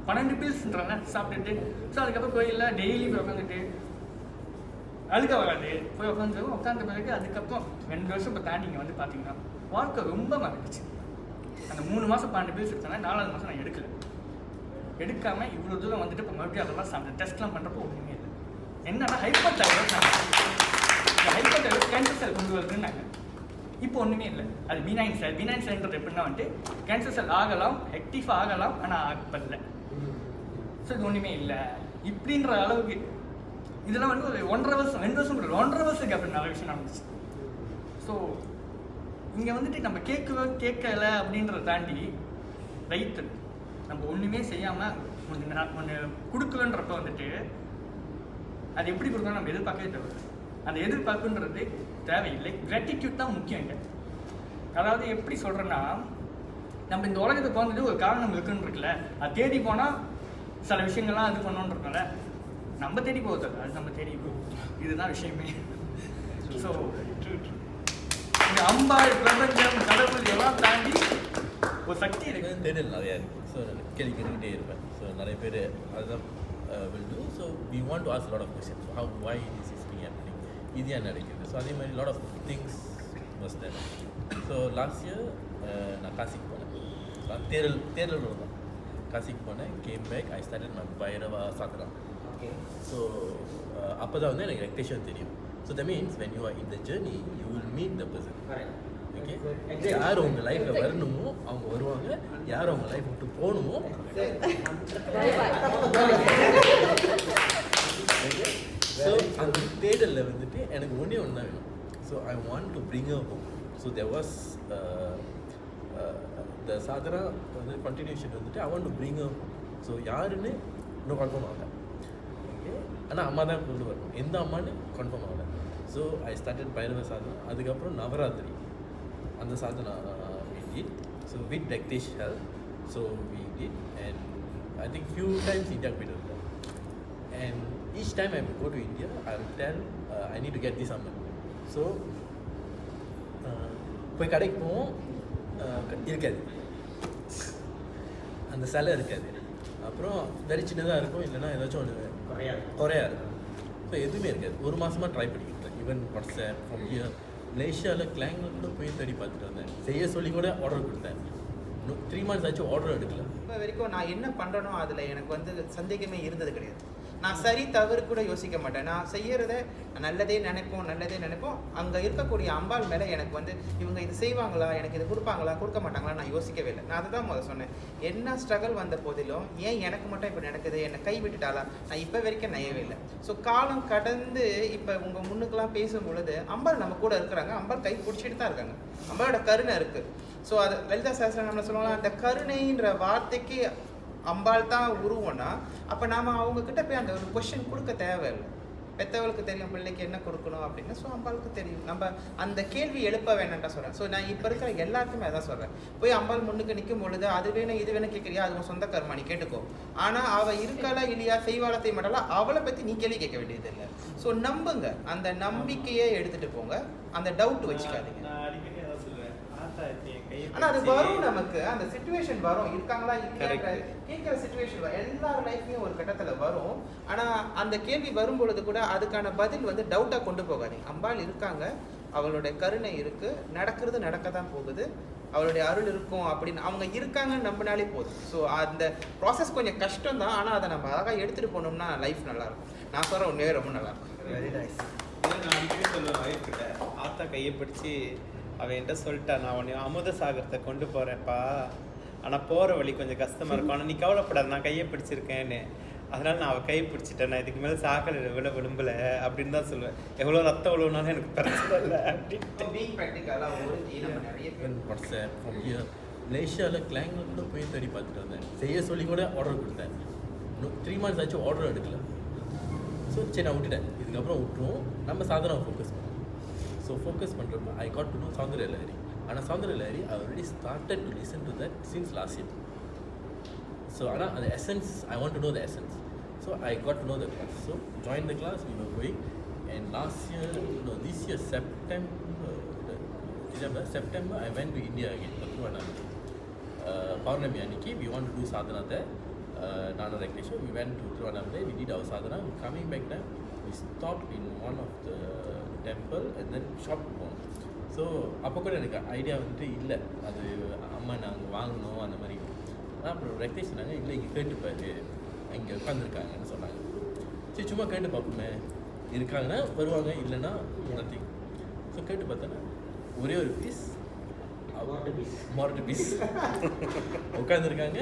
12 பில்ஸ்ன்றாங்க சாப்பிட்டுட்டு. ஸோ அதுக்கப்புறம் கோயிலில் டெய்லி போய் உட்காந்துட்டு அழுக வராது, போய் உட்காந்த பிறகு அதுக்கப்புறம் 2 வருஷம் இப்போ தாண்டி இங்கே வந்து பார்த்தீங்கன்னா வாழ்க்கை ரொம்ப மறந்துச்சு. அந்த 3 மாதம் 12 பில்ஸ் எடுத்தாங்க, 4வது மாதம் நான் எடுக்காமல் இவ்வளோ தூரம் வந்துட்டு இப்போ மறுபடியும் அதெல்லாம் அந்த டெஸ்ட்லாம் பண்ணுறப்போ ஒன்றுமே இல்லை. என்னன்னா hyper thyroid, hyper thyroid cancer cell கொண்டு வருதுன்னாங்க. இப்போ ஒன்றுமே இல்லை. அது B9 செல்ன்றது எப்படின்னா வந்துட்டு கேன்சர் செல் ஆகலாம், ஆக்டிவாக ஆகலாம், ஆனால் ஆகப்படல. ஸோ இது ஒன்றுமே இல்லை இப்படின்ற அளவுக்கு. இதெல்லாம் வந்து ஒரு 1.5 வருஷம் 2 வருஷம் 1.5 வருஷத்துக்கு அப்படி நிறைய விஷயம் நடந்துச்சு. ஸோ இங்கே வந்துட்டு நம்ம கேட்கல அப்படின்றத தாண்டி ரைட்டு நம்ம ஒன்றுமே செய்யாமல் ஒன்று கொடுக்கலன்றப்ப வந்துட்டு அது எப்படி கொடுக்கணும் நம்ம எதிர்பார்க்கவே தேவை. அந்த எதிர்பார்ப்புன்றது தேவையில்லை, கிராட்டிடியூட் தான் முக்கியம் இங்கே. அதாவது எப்படி சொல்கிறேன்னா, நம்ம இந்த உலகத்துக்கு போனது ஒரு காரணம் இருக்குன்னு இருக்குல்ல, அது தேடி போனால் சில விஷயங்கள்லாம் இது பண்ணணுன்றதுனால நம்ம தேடி போகுது, அது நம்ம தேடி போகும், இதுதான் விஷயமே. ஸோ இந்த அம்பாள், பிரபஞ்சம், கடவுள் எல்லாம் தாண்டி ஒரு சக்தி இருக்கு. தேடல் நிறையா இருக்குது. ஸோ கேள்வி கேட்டுக்கிட்டே இருப்பேன். ஸோ நிறைய பேர் அதுதான் will do. So we want to ask a lot of questions. So how, why this is being happening? இது ஏன் நடக்குது? ஸோ அதே மாதிரி lot of things was there. So last year நான் காசிக்கு போனேன். தேரல் தான் காசிக்கு போனேன். Came back, I started my Bhairava சாத்ரா. ஓகே. ஸோ அப்போ தான் வந்து எனக்கு ரெக்டேஷன் தெரியும். So that means when you are in the journey you will meet the person. Okay, யார் உங்கள் லைஃப்பில் வரணுமோ அவங்க வருவாங்க, யார் அவங்க லைஃப் விட்டு போகணுமோ. ஸோ அந்த தேடலில் வந்துட்டு எனக்கு ஒன்றே ஒன்று தான் வேணும். So I want to bring a home. So there was the சாதரா வந்து கண்டினியூஷன் வந்துட்டு I want to bring a home. So யாருன்னு இன்னும் கன்ஃபார்ம் ஆகலை. ஓகே, ஆனால் அம்மா தான் கொண்டு வரணும், எந்த அம்மான்னு கன்ஃபார்ம் ஆகலை. So I started Bhairava Sadhana. அதுக்கப்புறம் நவராத்திரி அந்த Sadhana we did. So with Daktish help, so we did, and I think few times India போயிட்டு வந்தோம். And each time I go to India, I will tell I need to get this ammon. So போய் கடைக்கு போவோம், இருக்காது, அந்த சிலை இருக்காது. அப்புறம் வெரி சின்னதாக இருக்கும், இல்லைன்னா ஏதாச்சும் ஒன்று குறையா இருக்கும். ஸோ எதுவுமே இருக்காது. ஒரு மாதமாக ட்ரை பண்ணிக்கிட்டேன். ஈவன் வாட்ஸ்அப் ஃப்ரம் ஹியர் மலேசியாவில் கிளாங்கில் கூட போய் தேடி பார்த்துட்டு வந்தேன். செய்ய சொல்லி கூட ஆர்டர் கொடுத்தேன். 3 months ஆச்சு ஆர்டர் எடுக்கல. இப்போ வரைக்கும் நான் என்ன பண்ணுறனோ அதில் எனக்கு வந்து சந்தேகமே இருந்தது கிடையாது. நான் சரி தவறு கூட யோசிக்க மாட்டேன். நான் செய்யறத நல்லதே நினைப்போம். அங்கே இருக்கக்கூடிய அம்பாள் மேலே எனக்கு வந்து இவங்க இது செய்வாங்களா, எனக்கு இது கொடுப்பாங்களா, கொடுக்க மாட்டாங்களா, நான் யோசிக்கவே இல்லை. நான் அதை தான் முதல்ல சொன்னேன். என்ன ஸ்ட்ரகிள் வந்த போதிலும் ஏன் எனக்கு மட்டும் இப்போ நடக்குது, என்னை கை விட்டுட்டாளா, நான் இப்போ வரைக்கும் நயவே இல்லை. ஸோ காலம் கடந்து இப்போ உங்கள் முன்னுக்கெல்லாம் பேசும் பொழுது அம்பாள் நம்ம கூட இருக்கிறாங்க. அம்பாள் கை பிடிச்சிட்டு தான் இருக்காங்க. அம்பாளோட கருணை இருக்குது. ஸோ அது லலிதா சாஸ்திரம் நம்மளை சொல்லுவாங்க, அந்த கருணைன்ற வார்த்தைக்கு அம்பாள் தான் உருவம்னா அப்போ நாம் அவங்கக்கிட்ட போய் அந்த ஒரு கொஷின் கொடுக்க தேவையில்லை. பெற்றவளுக்கு தெரியும் பிள்ளைக்கு என்ன கொடுக்கணும் அப்படின்னு. ஸோ அம்பாளுக்கு தெரியும். நம்ம அந்த கேள்வி எழுப்ப வேணான்டா சொல்கிறேன். ஸோ நான் இப்போ இருக்கிற எல்லாருக்குமே அதான் சொல்கிறேன். போய் அம்பாள் முன்னுக்கு நிற்கும் பொழுது அது வேணும் இது வேணும் கேட்குறியா, அது உன் சொந்த கர்மா, நீ கேட்டுக்கோ. ஆனால் அவள் இருக்காளா இல்லையா, செய்வாளா செய்ய மாட்டாளா, அவளை பற்றி நீ கேள்வி கேட்க வேண்டியது இல்லை. ஸோ நம்புங்க, அந்த நம்பிக்கையை எடுத்துகிட்டு போங்க, அந்த டவுட் வச்சுக்காதீங்க. நான் அடிக்கடி அதான் சொல்லுவேன், ஆத்தா என் கையை ஆனா அது பிடிச்சி- வரும், நமக்கு அந்த சிச்சுவேஷன் வரும், இருக்காங்களா இல்லையான்ற Correct. கேட்கிற சிச்சுவேஷன் வரும், எல்லார் லைஃப்லயும் ஒரு கட்டத்துல வரும். ஆனா அந்த கேள்வி வரும் பொழுது கூட அதுக்கான பதில் வந்து டவுட்டா கொண்டு போகாதீங்க. அம்பாள் இருக்காங்க, அவளுடைய கருணை இருக்கு, நடக்கிறது நடக்க தான் போகுது, அவளுடைய அருள் இருக்கும் அப்படின்னு அவங்க இருக்காங்கன்னு நம்பினாலே போதும். ஸோ அந்த ப்ராசஸ் கொஞ்சம் கஷ்டம் தான், ஆனால் அதை நம்ம அழகாக எடுத்துகிட்டு போனோம்னா லைஃப் நல்லாயிருக்கும். நான் சொல்கிறேன் உண்மையே ரொம்ப நல்லாயிருக்கும். Very nice. நான் அடிக்கடி சொல்லுவேன் ஒய்ஃப் கிட்ட, ஆத்தா கையை பிடிச்சி அவன் என்கிட்ட சொல்லிட்டா, நான் உன்னை அமுத சாகரத்தை கொண்டு போகிறேன்ப்பா, ஆனால் போகிற வழி கொஞ்சம் கஷ்டமாக இருக்கும், ஆனால் நீ கவலைப்படாத, நான் கையை பிடிச்சிருக்கேன்னு. அதனால் நான் அவள் கையை பிடிச்சிட்டேன், நான் இதுக்கு மேலே சாக்கடை விரும்பலை அப்படின்னு தான் சொல்லுவேன். எவ்வளோ ரத்தம் விழுவுனாலும் எனக்கு பிரச்சனை இல்லை அப்படின்ட்டு. பீங் ப்ராக்டிக்கலாக ஒரு நம்ம நிறைய பேர் வாட்ஸ்அப் ஃப்ரம் ஹியர் மலேசியாவில் கிளாங்கில் கூட போய் தேடி பார்த்துட்டு வந்தேன், செய்ய சொல்லி கூட ஆர்டர் கொடுத்தேன். 3 months ஆச்சு ஆர்டர் எடுக்கல. ஸோ சரி நான் விட்டுட்டேன், இதுக்கப்புறம் விட்டுருவோம், நம்ம சாதனாவை ஃபோக்கஸ் பண்ணுவோம். ஸோ ஃபோக்கஸ் பண்ணுறப்ப I got to know Soundarya Lahari. ஆனால் Soundarya Lahari I already started to listen to that since last year. So ஆனால் அந்த essence I want to know the essence. So I got to know the class. So join the class, we were going. And last year, no, this year September I went to India again, Thiruvannamalai. Paurnami aniki we want to do sadhana there. Nana Rekesha, we went to Thiruvannamalai, we did our sadhana. Coming back then, we stopped in one of the temple and then shop போனோம். So அப்போ கூட எனக்கு idea வந்துட்டு இல்லை, அது அம்மா நாங்கள் வாங்கணும் அந்த மாதிரி. ஆனால் அப்புறம் ரெக்டேஷ் சொன்னாங்க, இல்லை இங்கே கேட்டுப்பாரு, இங்கே உட்காந்துருக்காங்கன்னு சொன்னாங்க. சரி சும்மா கேட்டு பார்ப்போமே, இருக்காங்கன்னா வருவாங்க, இல்லைன்னா நத்திங். ஸோ கேட்டு பார்த்தோன்னா ஒரே ஒரு பீஸ் மார்ட்டு பீஸ் உட்காந்துருக்காங்க.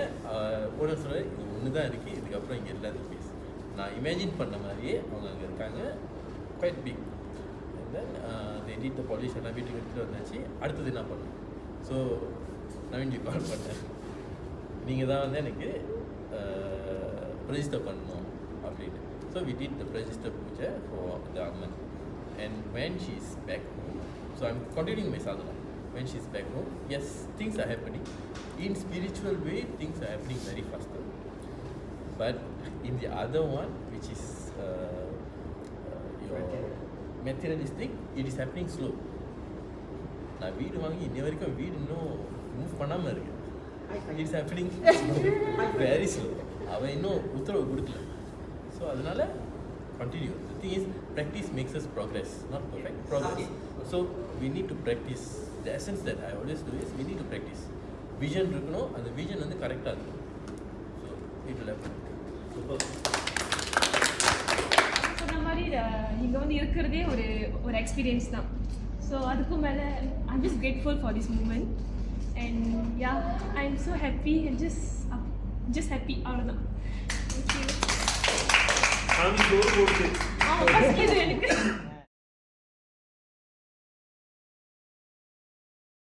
ஓனர் சொல்ல இது ஒன்று தான் இருக்குது, இதுக்கப்புறம் இங்கே இல்லை அந்த பீஸ். நான் இமேஜின் பண்ண மாதிரியே அவங்க அங்கே இருக்காங்க, quite big. And then they did the polish எல்லாம் வீட்டுக்கு எடுத்துகிட்டு வந்தாச்சு. அடுத்தது என்ன பண்ணணும்? ஸோ நவீன்ஜி கால் பண்ணேன், நீங்கள் தான் வந்து எனக்கு ரெஜிஸ்டர் பண்ணணும் அப்படின்னு. So we did the register puja for the Amman. And when she is back home, so I'm continuing my sadhana. When she is back home, yes, things are happening. In spiritual way, things are happening very faster. But in the other one, which is your materialistic, it is happening slow. நான் வீடு வாங்கி இன்ன வரைக்கும் வீடு இன்னும் move பண்ணாமல் இருக்கு. It's happening very slow. அவன் இன்னும் உத்தரவு கொடுக்கல. ஸோ அதனால continue. The thing is, practice makes us progress, not perfect progress. So we need to practice. The essence that I always do is we need to practice. Vision இருக்கணும், அந்த விஜன் வந்து கரெக்டாக இருக்கும். So it will happen. சொன்ன மாதிரி இங்கே வந்து இருக்கிறதே ஒரு எக்ஸ்பீரியன்ஸ் தான். ஸோ அதுக்கும் மேலே I'm just grateful for this moment. And yeah, I am so happy and just happy, அவ்வளோதான். சாமி சோறு போடுது. ஆ, ஃபஸ்ட் இது எனக்கு